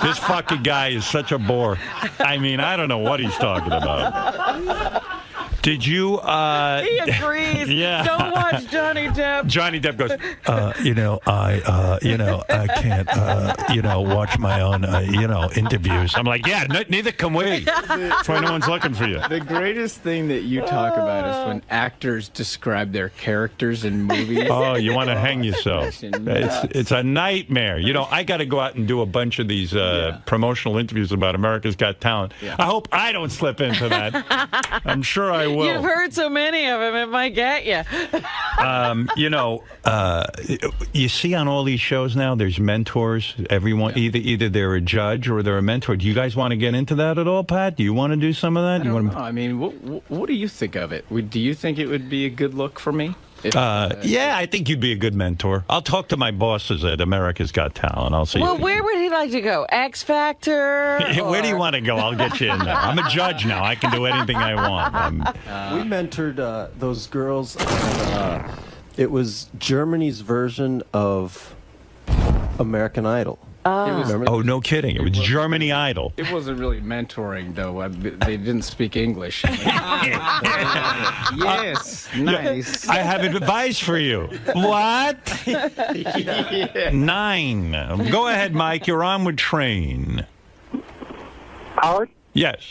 This fucking guy is such a bore. I mean, I don't know what he's talking about. Did you... he agrees. Yeah. Don't watch Johnny Depp. Johnny Depp goes, I can't, watch my own, interviews. I'm like, yeah, neither can we. That's why no one's looking for you. The greatest thing that you talk about is when actors describe their characters in movies. Oh, you want to hang yourself. It's a nightmare. You know, I got to go out and do a bunch of these promotional interviews about America's Got Talent. Yeah. I hope I don't slip into that. I'm sure I will. You've heard so many of them, it might get you. You see on all these shows now, there's mentors. Everyone, either they're a judge or they're a mentor. Do you guys want to get into that at all, Pat? Do you want to do some of that? I don't know. I mean, what do you think of it? Do you think it would be a good look for me? Yeah, I think you'd be a good mentor. I'll talk to my bosses at America's Got Talent. I'll see. Well, where would he like to go? X Factor? Where do you want to go? I'll get you in there. I'm a judge now. I can do anything I want. We mentored those girls. It was Germany's version of American Idol. Oh, no kidding. It was Germany Idol. It wasn't really mentoring, though. They didn't speak English. Yes, nice. I have advice for you. What? 9. Go ahead, Mike. You're on with Train. Howard? Yes.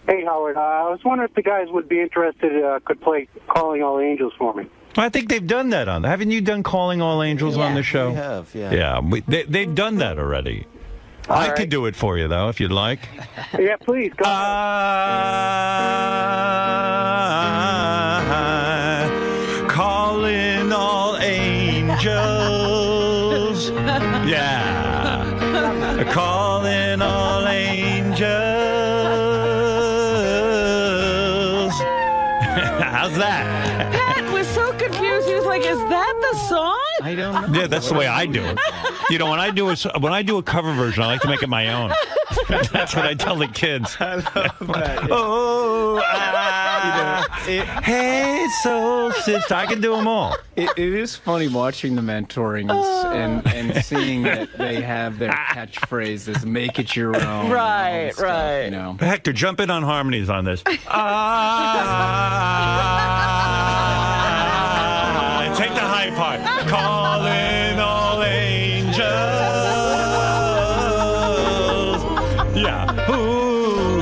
Hey, Howard. I was wondering if the guys would be interested, could play Calling All Angels for me. I think they've done that on. Haven't you done Calling All Angels on the show? We have, yeah. Yeah, they've done that already. I could do it for you, though, if you'd like. Yeah, please. Go Calling all angels. Yeah. Calling all angels. How's that? So confused. He was like, "Is that the song?" I don't know. Yeah, that's the way I do it. You know, when I do a cover version, I like to make it my own. That's what I tell the kids. I love that. Hey, soul sister, I can do them all. It is funny watching the mentoring and seeing that they have their catchphrases, "Make it your own." Right, stuff, right. You know. Hector, jump in on harmonies on this. Take the high part. Calling all angels. Yeah. Ooh.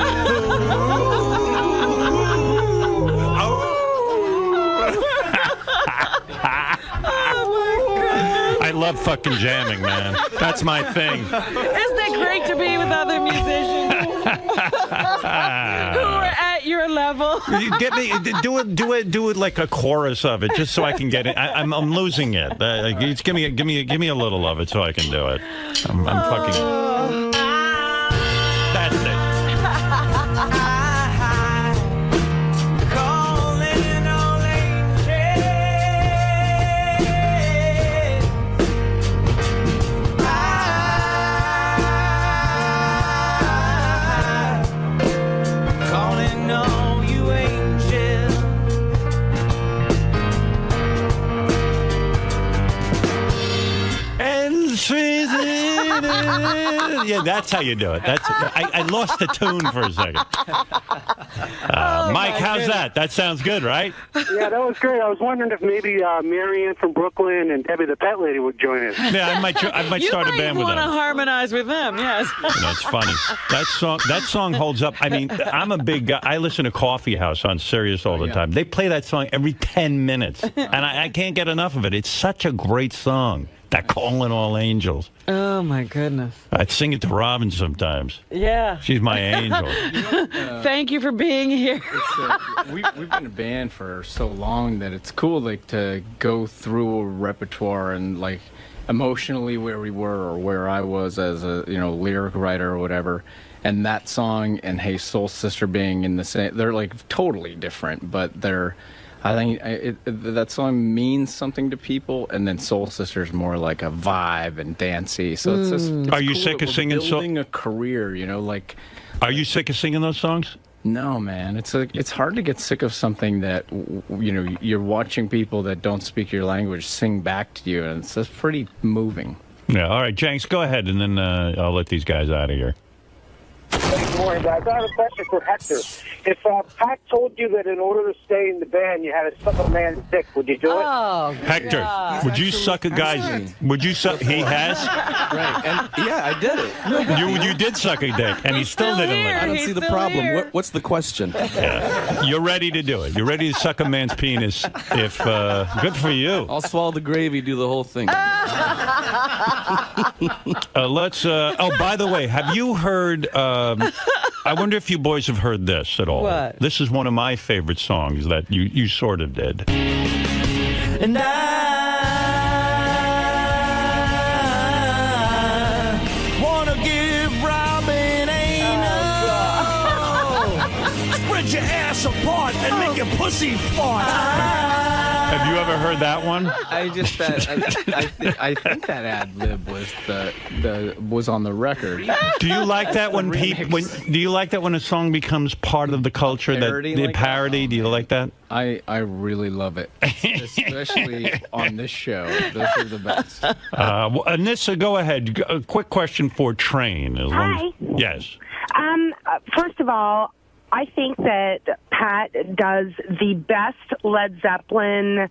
I love fucking jamming, man. That's my thing. Isn't it great to be with other musicians who are at your level? You get me? Do it like a chorus of it, just so I can get it. I'm losing it. Just give me a little of it so I can do it. I'm fucking. That's it. Yeah, that's how you do it. I lost the tune for a second. Mike, how's that? That sounds good, right? Yeah, that was great. I was wondering if maybe Marianne from Brooklyn and Debbie the Pet Lady would join us. Yeah, I might start a band with them. You might want to harmonize with them, yes. That's funny. That song holds up. I mean, I'm a big guy. I listen to Coffee House on Sirius all the time. They play that song every 10 minutes, and I can't get enough of it. It's such a great song. That Calling All Angels. Oh, my goodness. I'd sing it to Robin sometimes. Yeah. She's my angel. Thank you for being here. We've been a band for so long that it's cool, like, to go through a repertoire and, like, emotionally where we were or where I was as a, lyric writer or whatever. And that song and Hey Soul Sister being in the same, they're, like, totally different, but they're... I think that song means something to people, and then Soul Sister's more like a vibe and dancey. So it's just. Are you sick of singing? Building a career, like. Are you sick of singing those songs? No, man. It's hard to get sick of something that you're watching people that don't speak your language sing back to you, and it's just pretty moving. Yeah. All right, Jenks, go ahead, and then I'll let these guys out of here. Good morning, guys. I have a question for Hector. If Pat told you that in order to stay in the band, you had to suck a man's dick, would you do it? Oh, Hector, God. would you suck a guy's? Would you suck? He has. Right, and yeah, I did it. You did suck a dick, and he still didn't like it. I don't see the problem. What's the question? Yeah. You're ready to do it. You're ready to suck a man's penis. If good for you. I'll swallow the gravy, do the whole thing. Let's. Oh, by the way, have you heard? I wonder if you boys have heard this at all. What? This is one of my favorite songs that you sort of did. And I wanna give Robin anal. Spread your ass apart and make your pussy fart. Have you ever heard that one? I think that ad lib was on the record. Do you like that when people? Do you like that when a song becomes part of the culture? The parody. Do you like that? I really love it, especially on this show. Those are the best. Anissa, go ahead. A quick question for Train. Hi. Yes. First of all, I think that Pat does the best Led Zeppelin.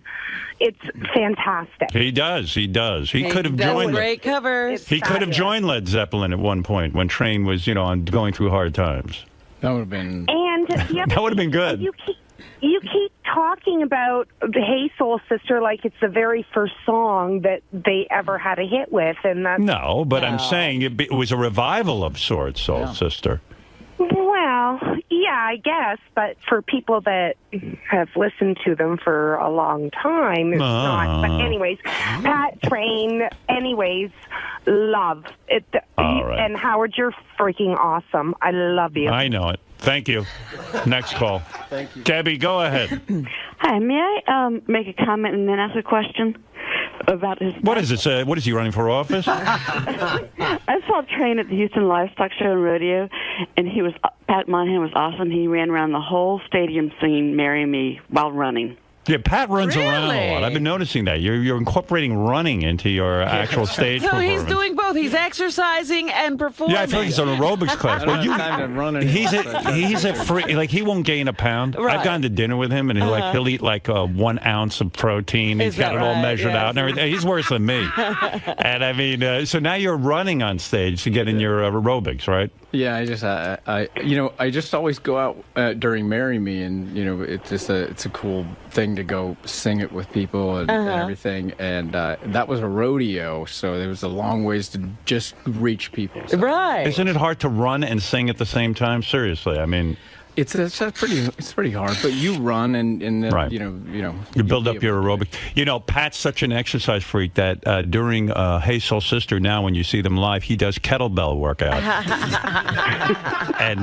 It's fantastic. He does. He does. He could have joined. Great covers. He could have joined Led Zeppelin at one point when Train was, going through hard times. That would have been. And that would have been good. You keep talking about the Hey Soul Sister like it's the very first song that they ever had a hit with, and that's no. But I'm saying it was a revival of sorts, Soul Sister. Well, yeah, I guess, but for people that have listened to them for a long time, it's not. But anyways, Pat, Train, love it. All right. And Howard, you're freaking awesome. I love you. I know it. Thank you. Next call. Thank you. Debbie, go ahead. Hi, may I make a comment and then ask a question about his... What is this? What is he running for office? I saw Train at the Houston Livestock Show and Rodeo, and Pat Monahan was awesome. He ran around the whole stadium singing "Marry Me" while running. Yeah, Pat runs around a lot. I've been noticing that. You're incorporating running into your actual stage performance. So he's doing both. He's exercising and performing. Yeah, I feel like he's an aerobics class. I don't have time to run anymore. He's a free, like, he won't gain a pound. Right. I've gone to dinner with him, and he'll eat like 1 ounce of protein. He's got it all measured out and everything. He's worse than me. And I mean, so now you're running on stage to get in your aerobics, right? Yeah, I just always go out during "Marry Me," and it's a cool thing to go sing it with people and everything. And that was a rodeo, so there was a long ways to just reach people. So. Right? Isn't it hard to run and sing at the same time? Seriously, I mean. It's pretty hard, but you run and right. You build up your aerobic. Pat's such an exercise freak that during Hey Soul Sister, now when you see them live, he does kettlebell workout. and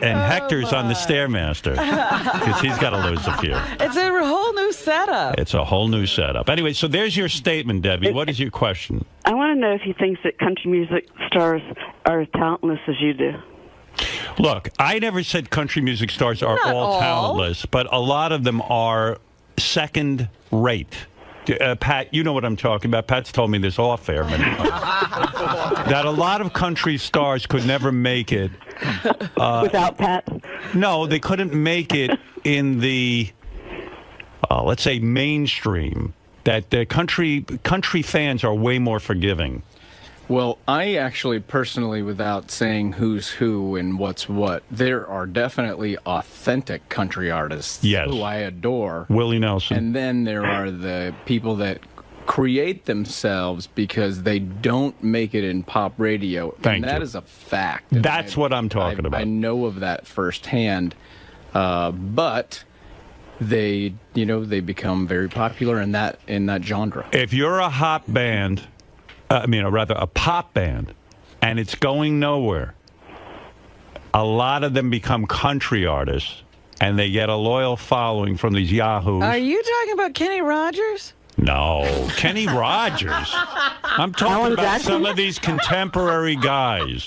Hector's on the Stairmaster because he's got to lose a few. It's a whole new setup. It's a whole new setup. Anyway, so there's your statement, Debbie. What is your question? I want to know if he thinks that country music stars are as talentless as you do. Look, I never said country music stars are all talentless, but a lot of them are second rate. Pat, you know what I'm talking about. Pat's told me this off air many times. That a lot of country stars could never make it. Without Pat? No, they couldn't make it in the, let's say, mainstream. That the country fans are way more forgiving. Well, I actually personally, without saying who's who and what's what, there are definitely authentic country artists who I adore. Willie Nelson. And then there are the people that create themselves because they don't make it in pop radio. Thank you. That is a fact. That's what I'm talking about. I know of that firsthand. But they become very popular in that genre. If you're a hot band... a pop band, and it's going nowhere. A lot of them become country artists, and they get a loyal following from these yahoos. Are you talking about Kenny Rogers? No, Kenny Rogers. I'm talking about some of these contemporary guys.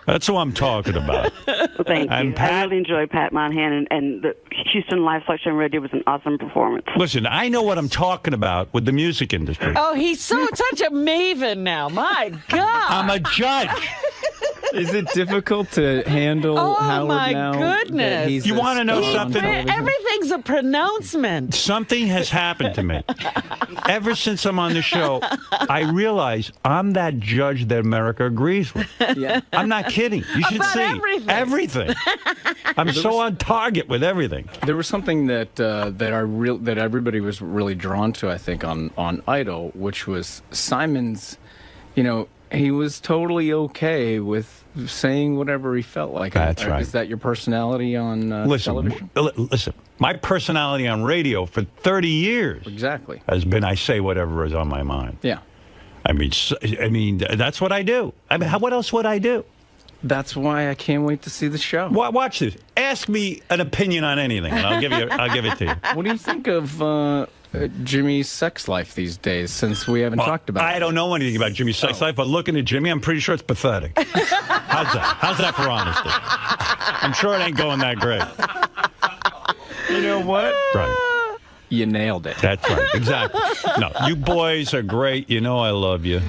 That's who I'm talking about. Well, thank you. I really enjoyed Pat Monahan, and the Houston Live Selection Radio was an awesome performance. Listen, I know what I'm talking about with the music industry. Oh, he's such a maven now. My God. I'm a judge. Is it difficult to handle Howard now? Oh, my goodness. You want to know something? Everything's a pronouncement. Something has happened to me. Ever since I'm on the show, I realize I'm that judge that America agrees with. Yeah. I'm not kidding. You should see. Everything. I'm so on target with everything. There was something that that everybody was really drawn to, I think, on Idol, which was Simon's, he was totally okay with saying whatever he felt like. That's right. Is that your personality on television? Listen, my personality on radio for 30 years has been I say whatever is on my mind. Yeah. I mean, that's what I do. I mean, what else would I do? That's why I can't wait to see the show. Watch this. Ask me an opinion on anything, and I'll give it to you. What do you think of Jimmy's sex life these days, since we haven't talked about it? I don't know anything about Jimmy's sex life, but looking at Jimmy, I'm pretty sure it's pathetic. How's that? How's that for honesty? I'm sure it ain't going that great. You know what? Right. You nailed it. That's right. Exactly. No, you boys are great. You know I love you.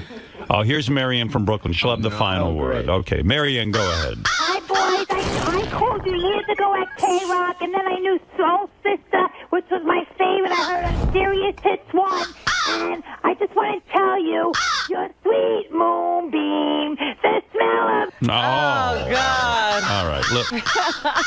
Oh, here's Marianne from Brooklyn. She'll have the final word. Okay, Marianne, go ahead. Hi, boys. I called you years ago at K-Rock, and then I knew Soul Sister, which was my favorite. I heard on Serious Hits 1. And I just want to tell you, your sweet moonbeam, the smell of... Oh, God. All right, look.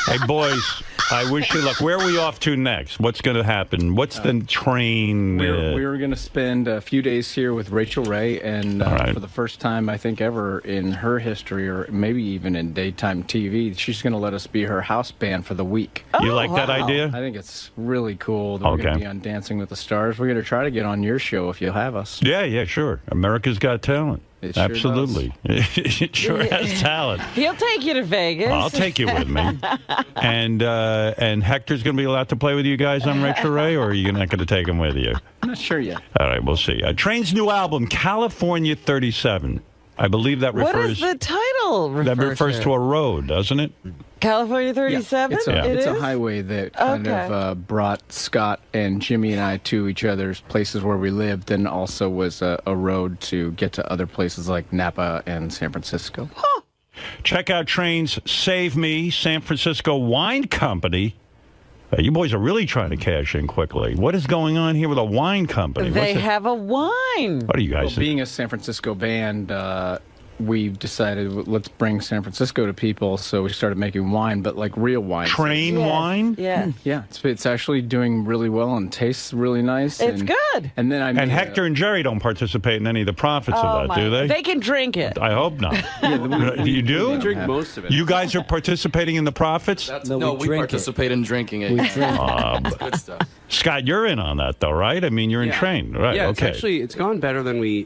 Hey, boys, I wish you luck. Where are we off to next? What's going to happen? What's the train? We were going to spend a few days here with Rachel Ray, and for the first time, I think, ever in her history, or maybe even in daytime TV, she's going to let us be her house band for the week. You like that idea? I think it's really cool that we're going to be on Dancing with the Stars. We're going to try to get on your show if you'll have us. Yeah, sure. America's Got Talent. It sure Absolutely. It sure has talent. He'll take you to Vegas. Well, I'll take you with me. And Hector's going to be allowed to play with you guys on Rachel Ray, or are you not going to take him with you? I'm not sure yet. All right, we'll see. Train's new album, California 37. I believe that refers... What does the title refer to? That refers to a road, doesn't it? California 37? Yeah, it's a highway that kind of brought Scott and Jimmy and I to each other's places where we lived, and also was a road to get to other places like Napa and San Francisco. Huh. Check out Train's Save Me, San Francisco Wine Company. You boys are really trying to cash in quickly. What is going on here with a wine company? They have a wine. What are you guys being a San Francisco band, we decided let's bring San Francisco to people, so we started making wine, but like real wine. Train wine? Yeah. Yeah, it's actually doing really well and tastes really nice. It's good. And then And Hector and Jerry don't participate in any of the profits of that, do they? They can drink it. I hope not. You do? We drink most of it. You guys are participating in the profits? No, we participate in drinking it. We drink It's good stuff. Scott, you're in on that, though, right? I mean, you're in Train, right? Yeah, okay. it's gone better than we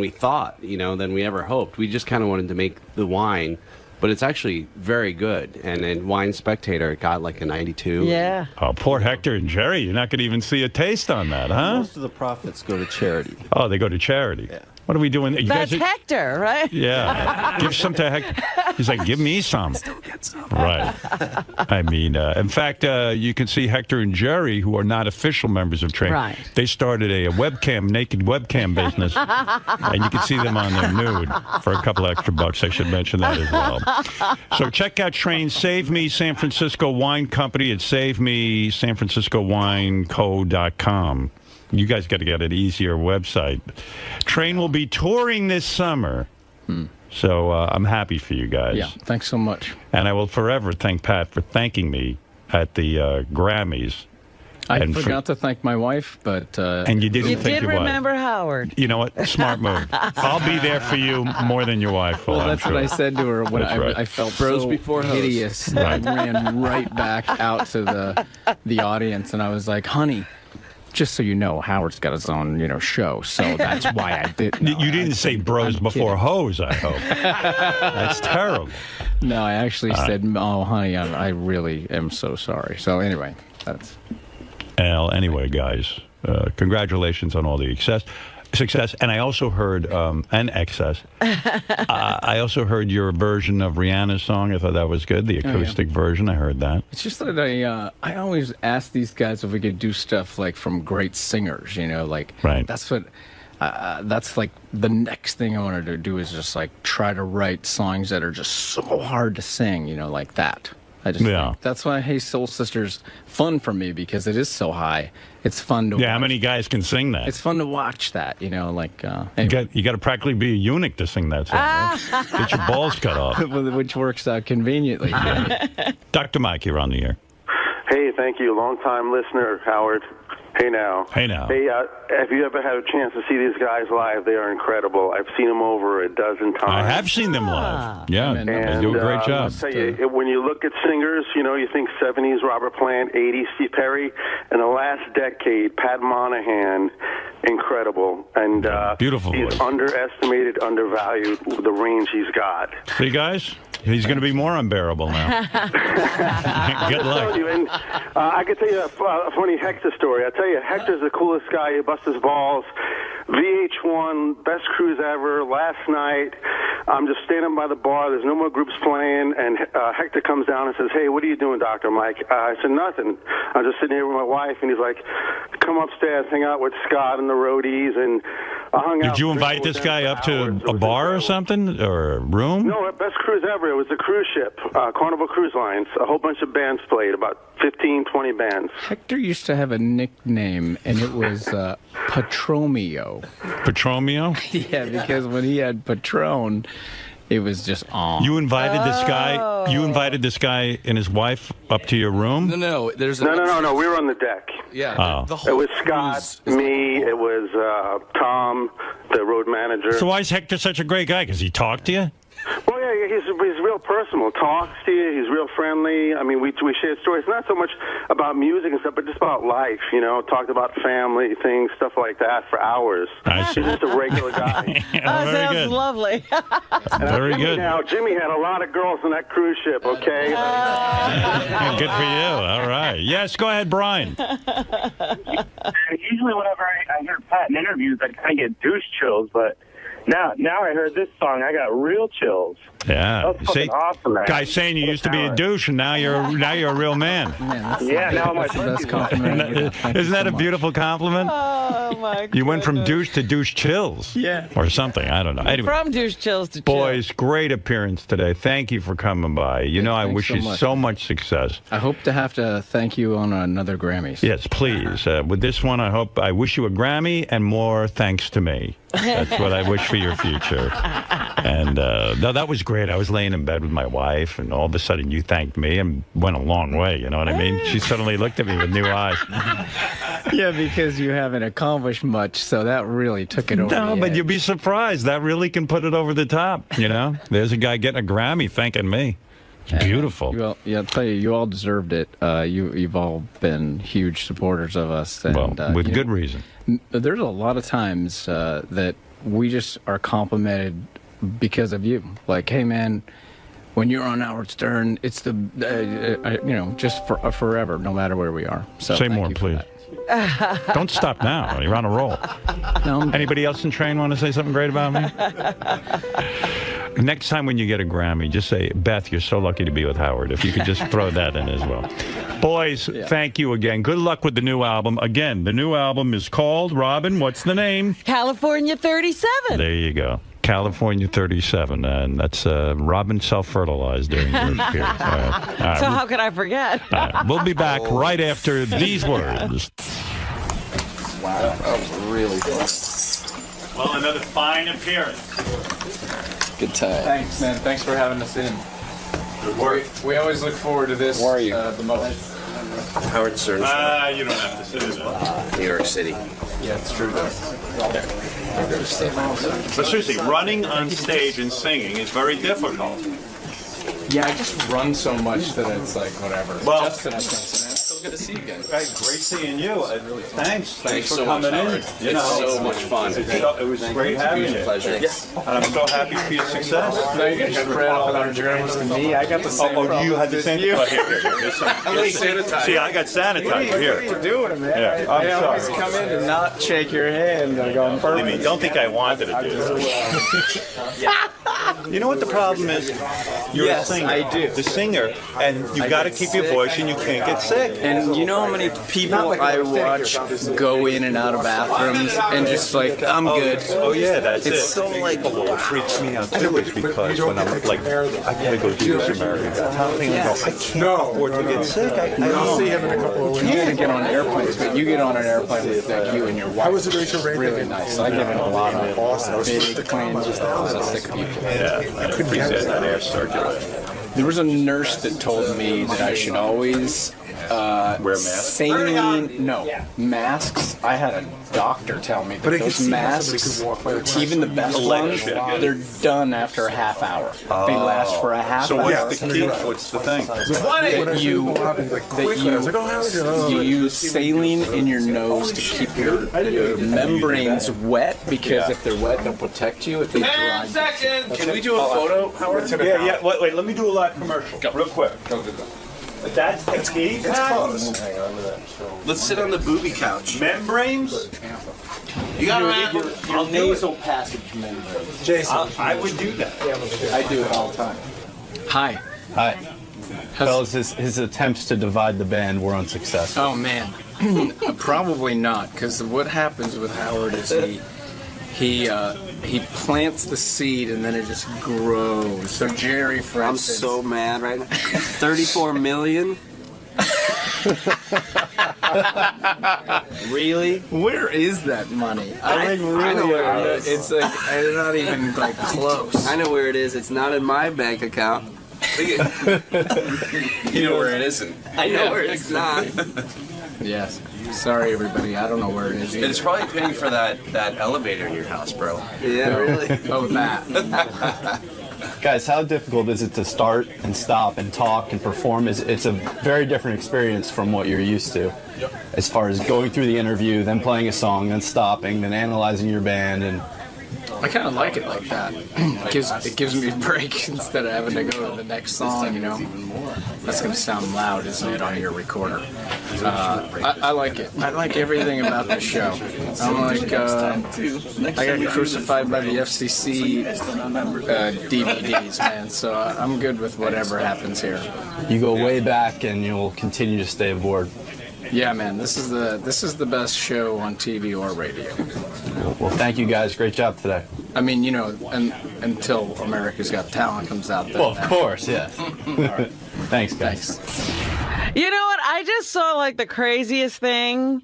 thought, than we ever hoped. We just kind of wanted to make the wine, but it's actually very good. And Wine Spectator got like a 92. Yeah. Oh, poor Hector and Jerry. You're not going to even see a taste on that, huh? Most of the profits go to charity. Oh, they go to charity. Yeah. What are we doing? You That's guys are, Hector, right? Yeah. Give some to Hector. He's like, give me some. Right. I mean, in fact, you can see Hector and Jerry, who are not official members of Train. Right. They started a naked webcam business, and you can see them on there nude for a couple extra bucks. I should mention that as well. So check out Train. Save Me San Francisco Wine Company at SaveMeSanFranciscoWineCo.com. You guys got to get an easier website. Train will be touring this summer. So I'm happy for you guys. Yeah, thanks so much. And I will forever thank Pat for thanking me at the Grammys. I forgot to thank my wife, but... and you didn't think your wife. Remember Howard. You know what? Smart move. I'll be there for you more than your wife will, Well, that's what I said to her when I felt Bros so before hoes. hideous. Right. I ran right back out to the audience, and I was like, honey... Just so you know, Howard's got his own, show, so that's why I did. No, you didn't say bros before hoes, I hope. That's terrible. No, I actually said, oh, honey, I really am so sorry. So anyway, that's... Well, anyway, guys, congratulations on all the success. And I also heard, and excess, I also heard your version of Rihanna's song. I thought that was good, the acoustic version. I heard that. It's just that I always ask these guys if we could do stuff like from great singers, Right. That's what... that's like the next thing I wanted to do is just like try to write songs that are just so hard to sing, like that. I just think that's why Hey Soul Sister's fun for me, because it is so high. It's fun to watch. How many guys can sing that? It's fun to watch that, anyway. You got to practically be a eunuch to sing that song. Right? Get your balls cut off. Which works out conveniently. Dr. Mike, you're on the air. Hey, thank you. Long-time listener, Howard. Hey, now. Hey, now. Hey, have you ever had a chance to see these guys live? They are incredible. I've seen them over a dozen times. I have seen them live. Yeah, they do a great job. I'll tell you, when you look at singers, you think 70s Robert Plant, 80s Steve Perry, and the last decade, Pat Monahan, incredible. And beautiful he's voice. Underestimated, undervalued, the range he's got. See, guys? He's going to be more unbearable now. Good luck. And, I could tell you a funny Hector story. I tell you, Hector's the coolest guy. He busts his balls. VH1, best cruise ever. Last night, I'm just standing by the bar. There's no more groups playing, and Hector comes down and says, "Hey, what are you doing, Dr. Mike?" I said, "Nothing. I'm just sitting here with my wife." And he's like, "Come upstairs, hang out with Scott and the roadies." And I hung out. Did you invite this guy up to a bar or something, or a room? No, best cruise ever. It was a cruise ship, Carnival Cruise Lines. A whole bunch of bands played, about 15, 20 bands. Hector used to have a nickname, and it was Patromio. Patromio? Yeah, because when he had Patron, it was just on. You invited this guy. You invited this guy and his wife up to your room. No. We were on the deck. Yeah. The whole it was Scott, me. It was Tom, the road manager. So why is Hector such a great guy? Because he talked to you? Well, yeah, he's real personal. Talks to you. He's real friendly. I mean, we shared stories, not so much about music and stuff, but just about life. Talked about family things, stuff like that for hours. I see. He's just a regular guy. Very sounds good. lovely. Very good. Now, Jimmy had a lot of girls on that cruise ship. Okay. Good for you. All right. Yes, go ahead, Brian. Usually, whenever I hear Pat in interviews, I kind of get douche chills, but. Now I heard this song, I got real chills. Yeah. That was fucking awesome, man. Guy's saying you used to be a douche, and now you're a real man. Yeah, now my best compliment. Isn't that a beautiful compliment? Oh, Oh, my God. You went from douche to douche chills. Yeah. Or something. I don't know. Anyway. From douche chills to chill. Boys, great appearance today. Thank you for coming by. You know, I wish you so much success. I hope to have to thank you on another Grammys. Yes, please. With this one, I wish you a Grammy and more thanks to me. That's what I wish for your future. And no, that was great. I was laying in bed with my wife, and all of a sudden you thanked me and went a long way. You know what I mean? She suddenly looked at me with new eyes. Yeah, because you haven't accomplished much, so that really took it over. No, but you'd be surprised. That really can put it over the top, you know? There's a guy getting a Grammy thanking me. It's beautiful. Well, yeah, I'll tell you, you all deserved it. You've all been huge supporters of us. And, well, with good reason. There's a lot of times that we just are complimented because of you. Like, hey, man, when you're on Howard Stern, it's the, you know, just for forever, no matter where we are. So say more, please. Don't stop now. You're on a roll. No, anybody else in train want to say something great about me? Next time when you get a Grammy, just say, Beth, you're so lucky to be with Howard. If you could just throw that in as well. Boys, thank you again. Good luck with the new album. Again, the new album is called, Robin, what's the name? California 37. There you go. California 37, and that's Robin self-fertilized during your period. All right. So how could I forget? We'll be back right after these words. Wow, that was really fun. Well, another fine appearance. Good time. Thanks, man. Thanks for having us in. Good work. We always look forward to this. Where are you? The most. Howard Stern. You don't have to say that. New York City. Yeah, it's true, though. But seriously, running on stage and singing is very difficult. Yeah, I just run so much that it's like, whatever. Well, Justin, I think, so so good to see you again. Great seeing you. Thanks for so coming much, in. Howard. It's so much fun. It was great having you. Pleasure. Yes. And I'm so happy for your success. Now you get spread all our germs to me. I got the same problem. You had the same you. Here. See, I got sanitizer here. What are you doing, man? Yeah, I always come in and not shake your hand. I go, I mean, don't think I wanted to do this. You know what the problem is? You're a singer. I do. The singer, and you got to keep your voice, and you can't get sick. And you know how many people I watch go in and out of bathrooms and just like, I'm good. Oh yeah, that's it. It's so like, what freaks me out too is because when I'm like, I gotta go do this American thing, I go, I can't afford to get sick. I don't see him in a couple of weeks. You can get on airplanes, but you get on an airplane with like you and your wife. It's really nice. I get in a lot of big planes with a lot of sick people. Yeah, I appreciate that air circulation. There was a nurse that told me that I should always wear masks. Saline, no masks. I had a doctor tell me that those masks, even the best ones, they're done after a half hour. They last for a half hour. So what's the key? What's the thing? That you use saline in your nose to keep your membranes wet, because if they're wet, they'll protect you. If they dry, 10 seconds. Can we do a photo, Howard? Yeah. Wait. Let me do a live commercial, real quick. Go. That's the key. It's close. Let's sit on the booby couch. Membranes. You got your nasal passage membranes. Jason, I would do that. I do it all the time. Hi. Fellas, his attempts to divide the band were unsuccessful. Oh, man. Probably not, because what happens with Howard is he plants the seed and then it just grows. So Jerry, for instance, I'm so mad right now. 34 million? Really? Where is that money? I know where it is. It's like, I'm not even like close. I know where it is. It's not in my bank account. You know where it isn't. I know where it's not. Yes. Sorry, everybody. I don't know where it is either. It's probably paying for that elevator in your house, bro. Yeah, really? Oh, that. Guys, how difficult is it to start and stop and talk and perform? It's a very different experience from what you're used to. As far as going through the interview, then playing a song, then stopping, then analyzing your band, and I kind of like it like that. It gives me a break instead of having to go to the next song, you know. That's going to sound loud, isn't it, on your recorder? I like it. I like everything about the show. I'm like, I got crucified by the FCC DVDs, man, so I'm good with whatever happens here. you go way back and you'll continue to stay aboard. Yeah, man, this is the best show on TV or radio. Well, thank you guys. Great job today. I mean, you know, until America's Got Talent comes out. Then, well, of course, yes. Right. Thanks, guys. You know what? I just saw like the craziest thing.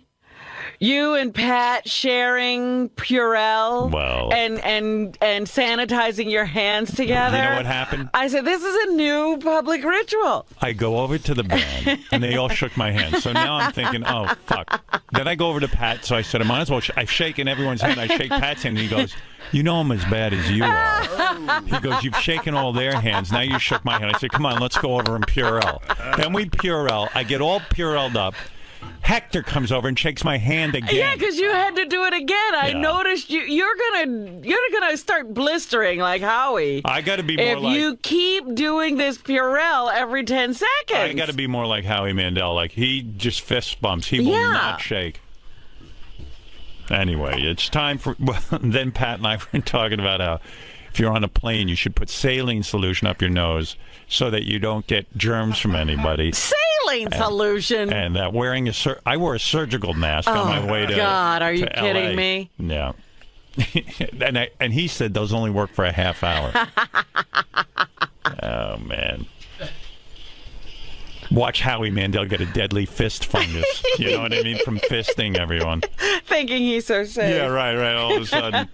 You and Pat sharing Purell and sanitizing your hands together. You know what happened? I said, this is a new public ritual. I go over to the band, and they all shook my hand. So now I'm thinking, oh, fuck. Then I go over to Pat, so I said, I might as well. I've shaken everyone's hand. I shake Pat's hand, and he goes, you know I'm as bad as you are. He goes, you've shaken all their hands. Now you shook my hand. I said, come on, let's go over and Purell. Then we Purell. I get all Purelled up. Hector comes over and shakes my hand again. Yeah, because you had to do it again. I noticed you're gonna start blistering like Howie. I got to be more if you keep doing this Purell every 10 seconds. I got to be more like Howie Mandel. Like he just fist bumps. He will not shake. Anyway, it's time for. Well, then Pat and I were talking about how if you're on a plane, you should put saline solution up your nose so that you don't get germs from anybody. Saline solution. And wearing I wore a surgical mask on my way to. Oh God, are you kidding LA. me? Yeah. and he said those only work for a half hour. Oh man. Watch Howie Mandel get a deadly fist fungus. You know what I mean? From fisting everyone. Thinking he's so safe. Yeah, right. All of a sudden.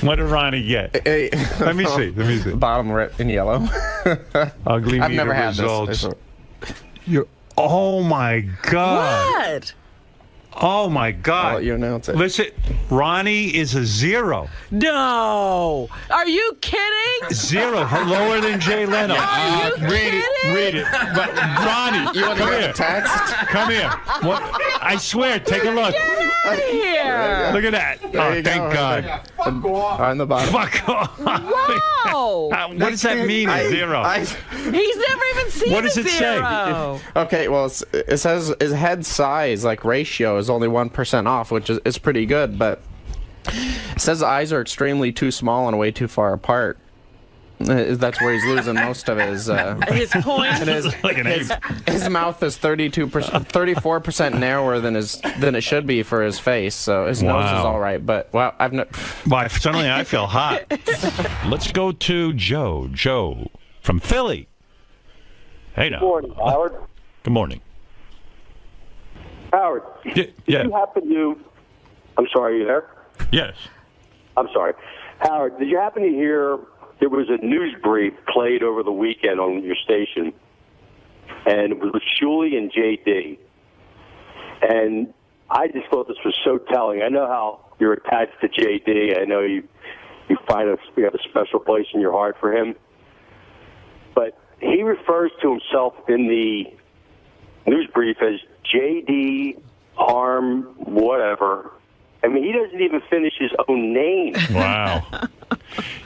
What did Ronnie get? Hey, Let me see. Bottom right in yellow. Ugly I've meter never had results. this. Oh my God. What? Oh my God. I'll let you announce it. Listen, Ronnie is a 0. No. Are you kidding? 0. Lower than Jay Leno. Read it. But Ronnie, you want to get a text? Come here. What? I swear, take a look. Get here. Look at that. There Thank God. On the bottom. Fuck off. Wow. What does that mean, 0? He's never even seen What does a it say? 0. Okay, well, it says his head size, like ratio, is only 1% off, which is pretty good, but it says the eyes are extremely too small and way too far apart. That's where he's losing most of his point. And his mouth is 34% narrower than it should be for his face, so his nose is all right. But wow, suddenly I feel hot. Let's go to Joe. Joe from Philly. Hey now. Good morning, Howard. Good morning. Howard, did you happen to... I'm sorry, are you there? Yes. I'm sorry. Howard, did you happen to hear there was a news brief played over the weekend on your station, and it was with Shuley and JD. And I just thought this was so telling. I know how you're attached to JD. I know you have a special place in your heart for him. But he refers to himself in the news brief as JD Harm whatever. I mean, he doesn't even finish his own name. Wow.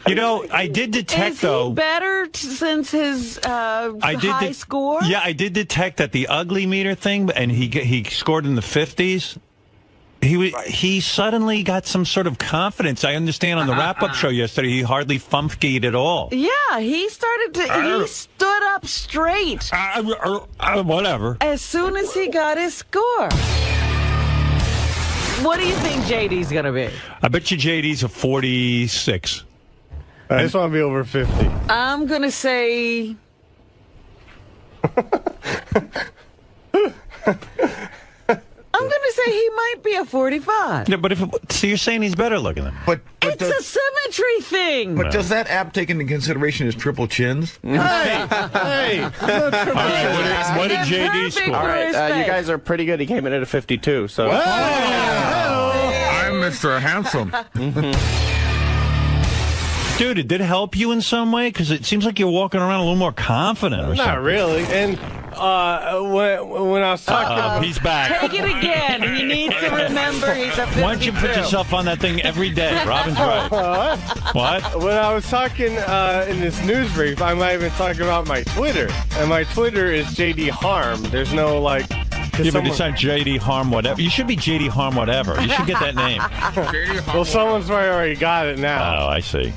You know, I did detect, though. Is he better since his high score? Yeah, I did detect that the ugly meter thing, and he scored in the 50s. He suddenly got some sort of confidence. I understand on the wrap-up show yesterday, he hardly funkied at all. Yeah, he started to. He stood up straight. Whatever. As soon as he got his score. What do you think JD's gonna be? I bet you JD's a 46. I just want to be over 50. I'm gonna say. I'm going to say he might be a 45. Yeah, but so you're saying he's better looking than him. But it's a symmetry thing. But does that app take into consideration his triple chins? Hey! All right, what did JD score? All right, you guys are pretty good. He came in at a 52. So. I'm Mr. Handsome. Dude, did it help you in some way? Because it seems like you're walking around a little more confident or something. Not really. And when I was talking... he's back. Take it again. He needs to remember he's a 52. Why don't you put yourself on that thing every day? Robin's right. What? When I was talking in this news brief, I might have been talking about my Twitter. And my Twitter is JD Harm. There's no, like... Yeah, but it's not JD Harm whatever. You should be JD Harm whatever. You should get that name. Well, someone's probably already got it now. Oh, I see.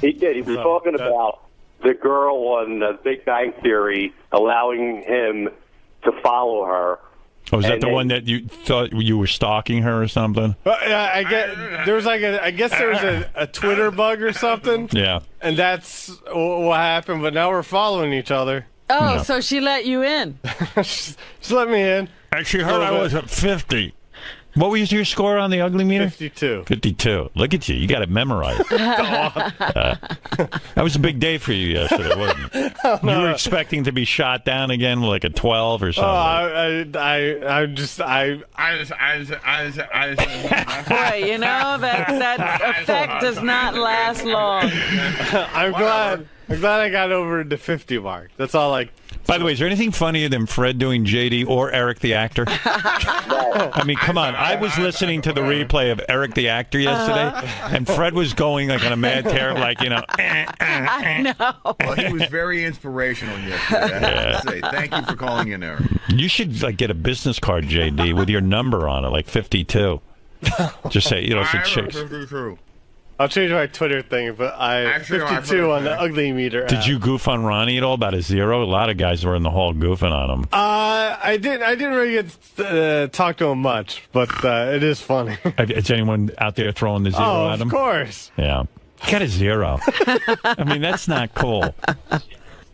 He did. He was talking about the girl on Big Bang Theory allowing him to follow her. Oh, is that the one that you thought you were stalking her or something? I guess there was a Twitter bug or something. Yeah. And that's what happened, but now we're following each other. Oh, so she let you in. Just let me in. Actually, heard I was at 50. What was your score on the ugly meter? 52. 52. Look at you. You got it memorized. That was a big day for you yesterday, wasn't it? You were expecting to be shot down again with like a 12 or something. Boy, you know, that effect does not last long. I'm glad I got over the 50 mark. That's all By the way, is there anything funnier than Fred doing JD or Eric the actor? I mean, come on. I was listening to the replay of Eric the actor yesterday, and Fred was going like on a mad tear, like, you know. I know. Well, he was very inspirational yesterday. I have to say. Thank you for calling in, Eric. You should get a business card, JD, with your number on it, like 52. Just say, it's a chick. I'll change my Twitter thing, but I 52 on the ugly meter. Did you goof on Ronnie at all about his zero? A lot of guys were in the hall goofing on him. I didn't really get to talk to him much, but it is funny. Is anyone out there throwing the zero at him? Of course. Yeah. Got a zero. I mean, that's not cool.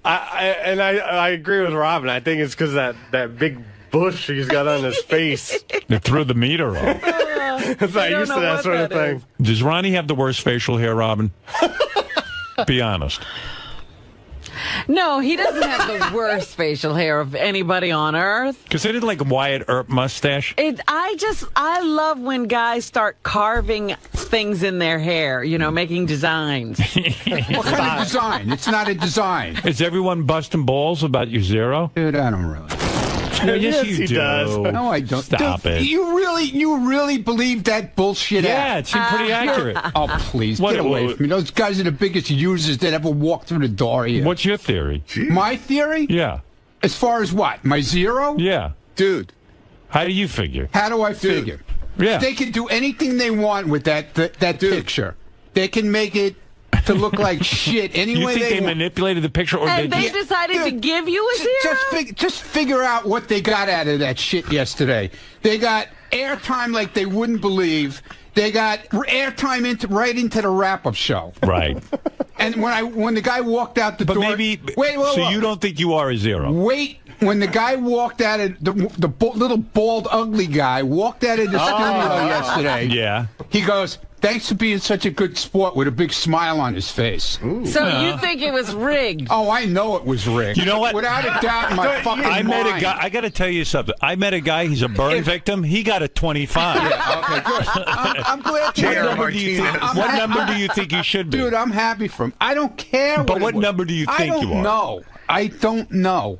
I agree with Robin. I think it's because that big bush he's got on his face. They threw the meter off. It's not used to that sort of thing. Does Ronnie have the worst facial hair, Robin? Be honest. No, he doesn't have the worst facial hair of anybody on earth. Because they did like a Wyatt Earp mustache. I love when guys start carving things in their hair, making designs. What kind of design? It's not a design. Is everyone busting balls about your zero? Dude, I don't really. No, yes, you he do. does. No, I don't. Stop it. You really believe that bullshit? Yeah, it seemed pretty accurate. Oh, please, get away from me. Those guys are the biggest users that ever walked through the door here. What's your theory? My theory? Yeah. As far as what? My zero? Yeah. Dude. How do you figure? How do I figure? Yeah. They can do anything they want with that picture. They can make it to look like shit any way You think they want. manipulated the picture, or And they decided to give you a zero? Just figure out what they got out of that shit yesterday. They got airtime like they wouldn't believe. They got airtime right into the wrap-up show. Right. And when the guy walked out the door... Wait, so you don't think you are a zero? Wait. When the guy walked out of... The little bald, ugly guy walked out of the studio yesterday. Yeah. He goes... Thanks for being such a good sport with a big smile on his face. Ooh. So you think it was rigged? Oh, I know it was rigged. You know what? Without a doubt in my fucking mind. Met a guy. I got to tell you something. I met a guy. He's a burn victim. He got a 25. Yeah, okay, good. I'm glad to hear What number do you think you should be? Dude, I'm happy for him. I don't care. But what number do you think you are? I don't know.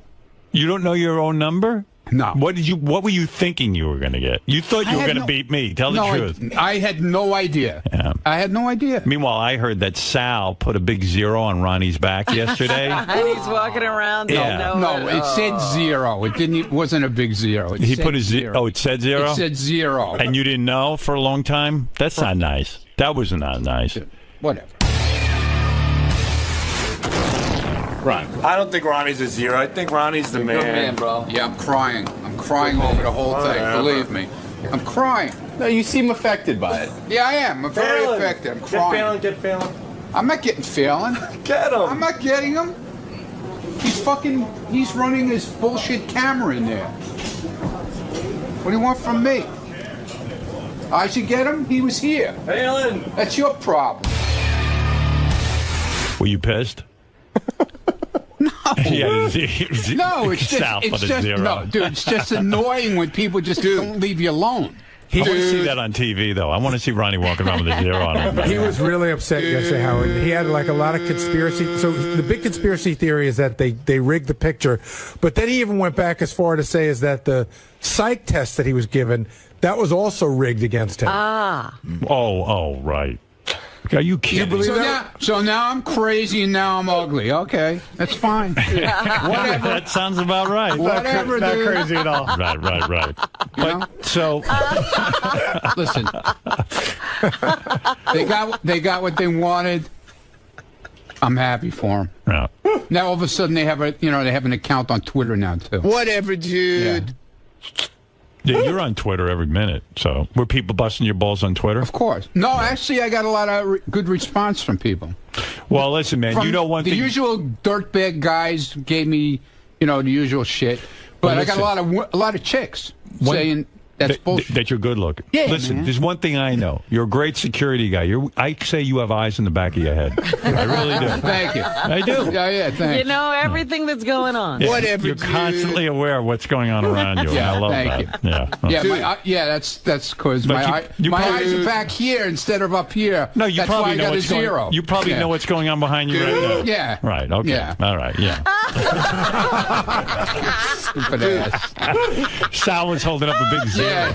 You don't know your own number? No. What were you thinking you were going to get? You thought you were going to beat me. Tell the truth. I had no idea. Yeah. I had no idea. Meanwhile, I heard that Sal put a big 0 on Ronnie's back yesterday. And he's walking around. Yeah. No, it said 0. It wasn't a big 0. He put a 0. Oh, it said 0? It said 0. And you didn't know for a long time? That's not nice. That was not nice. Whatever. Ron. I don't think Ronnie's a 0. I think Ronnie's the man. Bro. Yeah, I'm crying. I'm crying over the whole thing. Believe me. I'm crying. No, you seem affected by it. Yeah, I am. I'm very affected. I'm crying. Get failing. I'm not getting failing. Get him. I'm not getting him. He's running his bullshit camera in there. What do you want from me? I should get him? He was here. Failing. That's your problem. Were you pissed? No. Yeah, No, it's just no, dude. It's just annoying when people just don't leave you alone. I want to see that on TV, though. I want to see Ronnie walking around with a 0 on him. He was really upset yesterday, Howard. He had like a lot of conspiracy. So the big conspiracy theory is that they rigged the picture. But then he even went back as far to say is that the psych test that he was given, that was also rigged against him. Ah. Oh, right. Are you kidding? You believe that? So now I'm crazy and now I'm ugly. Okay, that's fine. Whatever. That sounds about right. Whatever, not dude. crazy at all. Right. But, so, listen, they got what they wanted. I'm happy for them. Yeah. Now all of a sudden they have an account on Twitter now too. Whatever, dude. Yeah, you're on Twitter every minute. So, were people busting your balls on Twitter? Of course. No, actually, I got a lot of good response from people. Well, listen, man, you know one thing. The usual dirtbag guys gave me, the usual shit. But I got a lot of chicks saying that's bullshit. That you're good looking. Yeah, listen, man. there's one thing I know. You're a great security guy. I say you have eyes in the back of your head. I really do. Thank you. I do. Yeah, thanks. You know everything that's going on. Yeah, you're constantly aware of what's going on around you. Yeah, I love thank that. You. Yeah, that's because my eyes are back here instead of up here. No, you that's probably why know I got what's a 0. going. You probably know what's going on behind you right now. Yeah. Right. Okay. Yeah. All right. Yeah. Stupid ass. Sal was holding up a big 0. Yeah.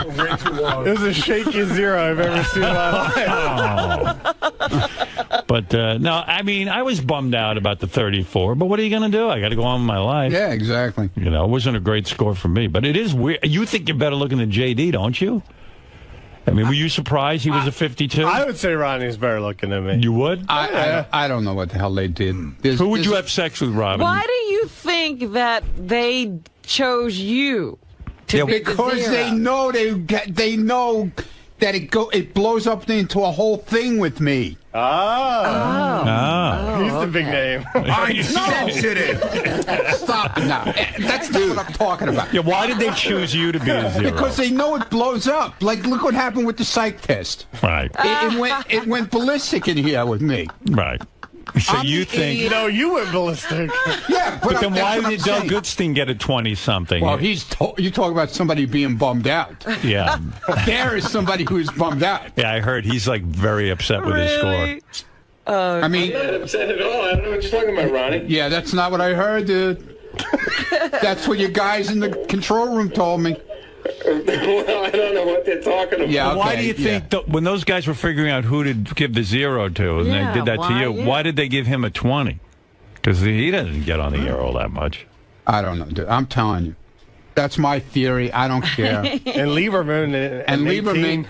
Way too long. It was the shakiest 0 I've ever seen in my life. But no, I mean, I was bummed out about the 34. But what are you going to do? I got to go on with my life. Yeah, exactly. It wasn't a great score for me, but it is weird. You think you're better looking than JD, don't you? I mean, were you surprised he was a 52? I would say Ronnie's better looking than me. You would? I don't know what the hell they did. Who would you have sex with, Robin? Why do you think that they chose you? Because they know they know that it blows up into a whole thing with me. He's the big name. I'm sensitive. Stop it now. That's not what I'm talking about. Yeah, why did they choose you to be a 0? Because they know it blows up. Like, look what happened with the psych test. Right. It went ballistic in here with me. Right. So you think... you went ballistic. Yeah, but then why did Doug Goodstein get a 20-something? Well, you talk about somebody being bummed out. Yeah. There is somebody who's bummed out. Yeah, I heard he's, like, very upset with his score. I mean... I'm not upset at all. I don't know what you're talking about, Ronnie. Yeah, that's not what I heard, dude. That's what you guys in the control room told me. Well, I don't know what they're talking about. Yeah, why do you think when those guys were figuring out who to give the 0 to, and they did that to you, why did they give him a 20? Because he doesn't get on the air all that much. I don't know, dude. I'm telling you. That's my theory. I don't care. And Lieberman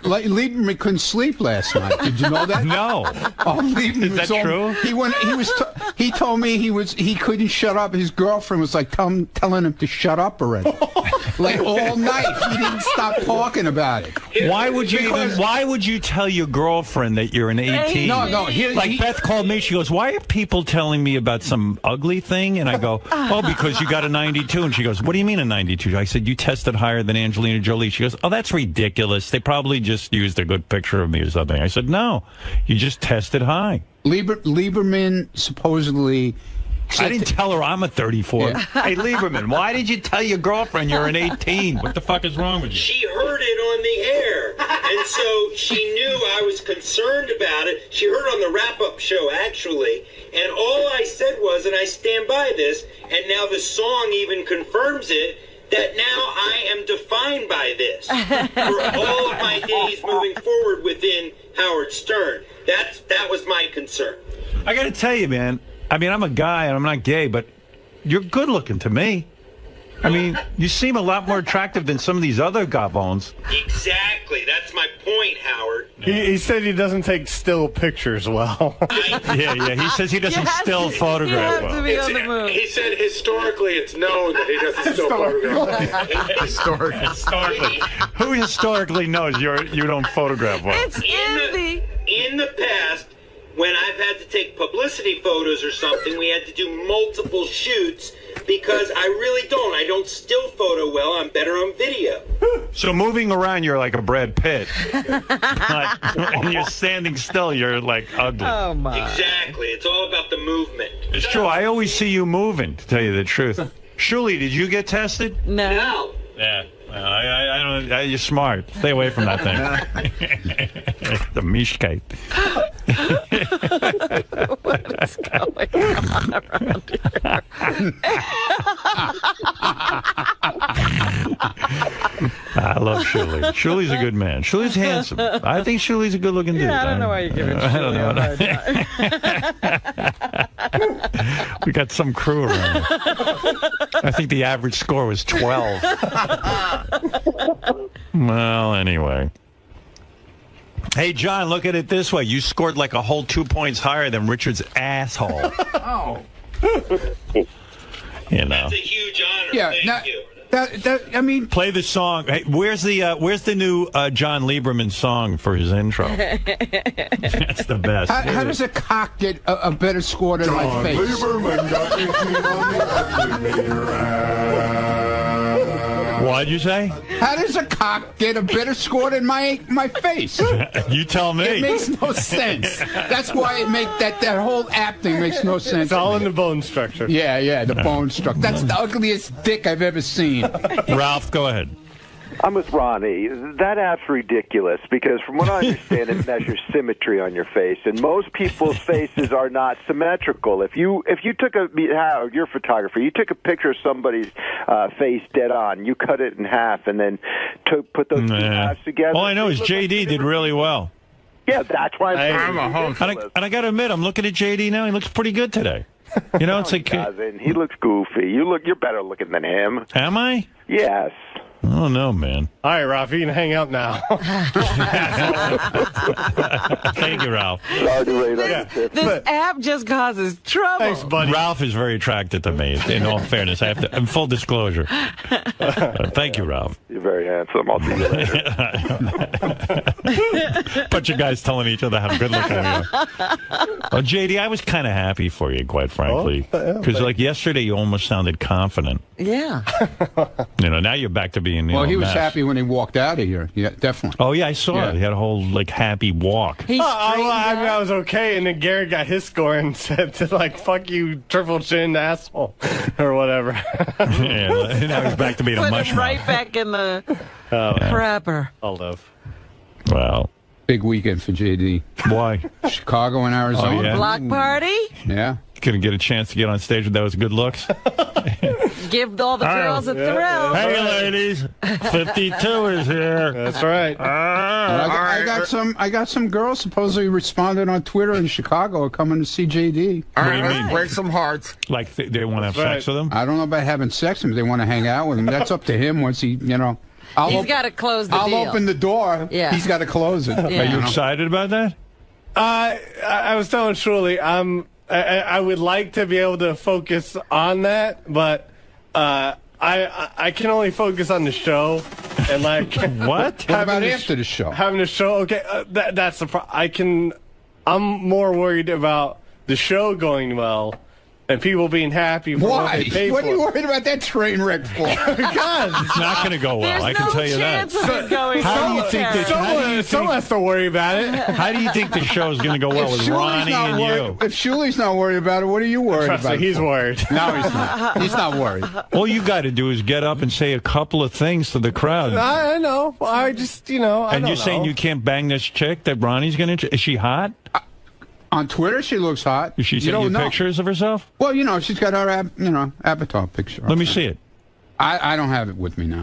Lieberman couldn't sleep last night. Did you know that? No. Oh, Lieberman is that true? He told me he couldn't shut up. His girlfriend was like telling him to shut up already. Like all night. He didn't stop talking about it. Why would you tell your girlfriend that you're an 18? No. Beth called me. She goes, "Why are people telling me about some ugly thing?" And I go, "Oh, because you got a 92." And she goes, "What do you mean a 92?" I said, "You tested higher than Angelina Jolie." She goes, "Oh, that's ridiculous. They probably just used a good picture of me or something." I said, "No, you just tested high." Lieberman supposedly... I didn't tell her I'm a 34. Yeah. Hey, Lieberman, why did you tell your girlfriend you're an 18? What the fuck is wrong with you? She heard it on the air. And so she knew I was concerned about it. She heard on the wrap-up show, actually, and all I said was, and I stand by this, and now the song even confirms it, that now I am defined by this for all of my days moving forward within Howard Stern. That was my concern. I got to tell you, man, I mean, I'm a guy and I'm not gay, but you're good looking to me. I mean, you seem a lot more attractive than some of these other gobbones. Exactly. That's my point, Howard. He said he doesn't take still pictures well. Yeah. He says he doesn't still photograph well. He said historically it's known that he doesn't still photograph. Historically. Who historically knows you don't photograph well? It's in the past, when I've had to take publicity photos or something, we had to do multiple shoots because I really don't. I don't still photo well. I'm better on video. So moving around, you're like a Brad Pitt. When you're standing still, you're like ugly. Oh, my. Exactly. It's all about the movement. It's true. I always see you moving, to tell you the truth. Shuli, did you get tested? No. Yeah. I don't. You're smart. Stay away from that thing. The 𝗦𝗵cie𝘄𝗿𝗿. What is going on around here? I love Shuli. Shuli's a good man. Shuli's handsome. I think Shuli's a good-looking dude. Yeah, I don't know why you're giving Shuli a hard time. We got some crew around. I think the average score was 12. Well, anyway. Hey, John, look at it this way. You scored like a whole 2 points higher than Richard's asshole. Oh. You know. That's a huge honor. Yeah, Thank you. I mean, play the song. Hey, where's the new John Lieberman song for his intro? That's the best. How does a cock get a better score than my face? Lieberman got 18 on the What'd you say? How does a cock get a better score than my face? You tell me. It makes no sense. That's why that whole app thing makes no sense. It's all in the bone structure. Yeah, the bone structure. That's the ugliest dick I've ever seen. Ralph, go ahead. I'm with Ronnie. That app's ridiculous because from what I understand, it measures symmetry on your face, and most people's faces are not symmetrical. If you took you're a photographer, you took a picture of somebody's face dead on, you cut it in half, and then put those two halves together. All I know is JD did really well. Yeah, that's why I'm a home. And I got to admit, I'm looking at JD now. He looks pretty good today. You know, it's like he looks goofy. You're better looking than him. Am I? Yes. I don't know, man. All right, Ralph, you can hang out now. Thank you, Ralph. This app just causes trouble. Thanks, buddy. Ralph is very attracted to me, in all fairness. I have to, in full disclosure. Thank you, Ralph. You're very handsome. I'll see you later. Bunch of guys telling each other how good looking we are. Well, JD, I was kind of happy for you, quite frankly. Because, like, yesterday you almost sounded confident. Yeah. You know, now you're back to being, Well, he was mess. happy when he walked out of here. Yeah, definitely. Oh, yeah, I saw it. He had a whole, like, happy walk. I was okay, and then Gary got his score and said, like, fuck you, triple chin asshole, or whatever. Yeah, now he's back to being a Put mushroom. him right back in the crapper. I'll live. Wow. Big weekend for JD. Why? Chicago and Arizona. Oh, yeah? Block party? Yeah. Couldn't get a chance to get on stage with those good looks. Give all the girls a thrill. Hey, ladies. 52 is here. That's right. I got some girls supposedly responded on Twitter in Chicago are coming to see JD. What do you mean? Break some hearts. Like they want to have sex with him? I don't know about having sex with him. They want to hang out with him. That's up to him once he, He's got to close the deal. I'll open the door. Yeah. He's got to close it. Yeah. Are you excited about that? I was telling Shuli, I would like to be able to focus on that, but I can only focus on the show and like what? What about after the show? Having the show, okay, that's the problem. I'm more worried about the show going well and people being happy for what Why? they paid What for. are you worried about that train wreck for? Because it's not going to go well. I can tell you that. How do you think that? Someone has to worry about it. How do you think the show is going to go well with Ronnie and you? If Shuli's not worried about it, what are you worried Trust about? me, he's worried. No, he's not. He's not worried. All you got to do is get up and say a couple of things to the crowd. I know. I just, I and don't you're saying know. you can't bang this chick that Ronnie's going to... Is she hot? On Twitter, she looks hot. Is she You sending you don't know. pictures of herself? Well, she's got her, avatar picture. Let me see it. I don't have it with me now.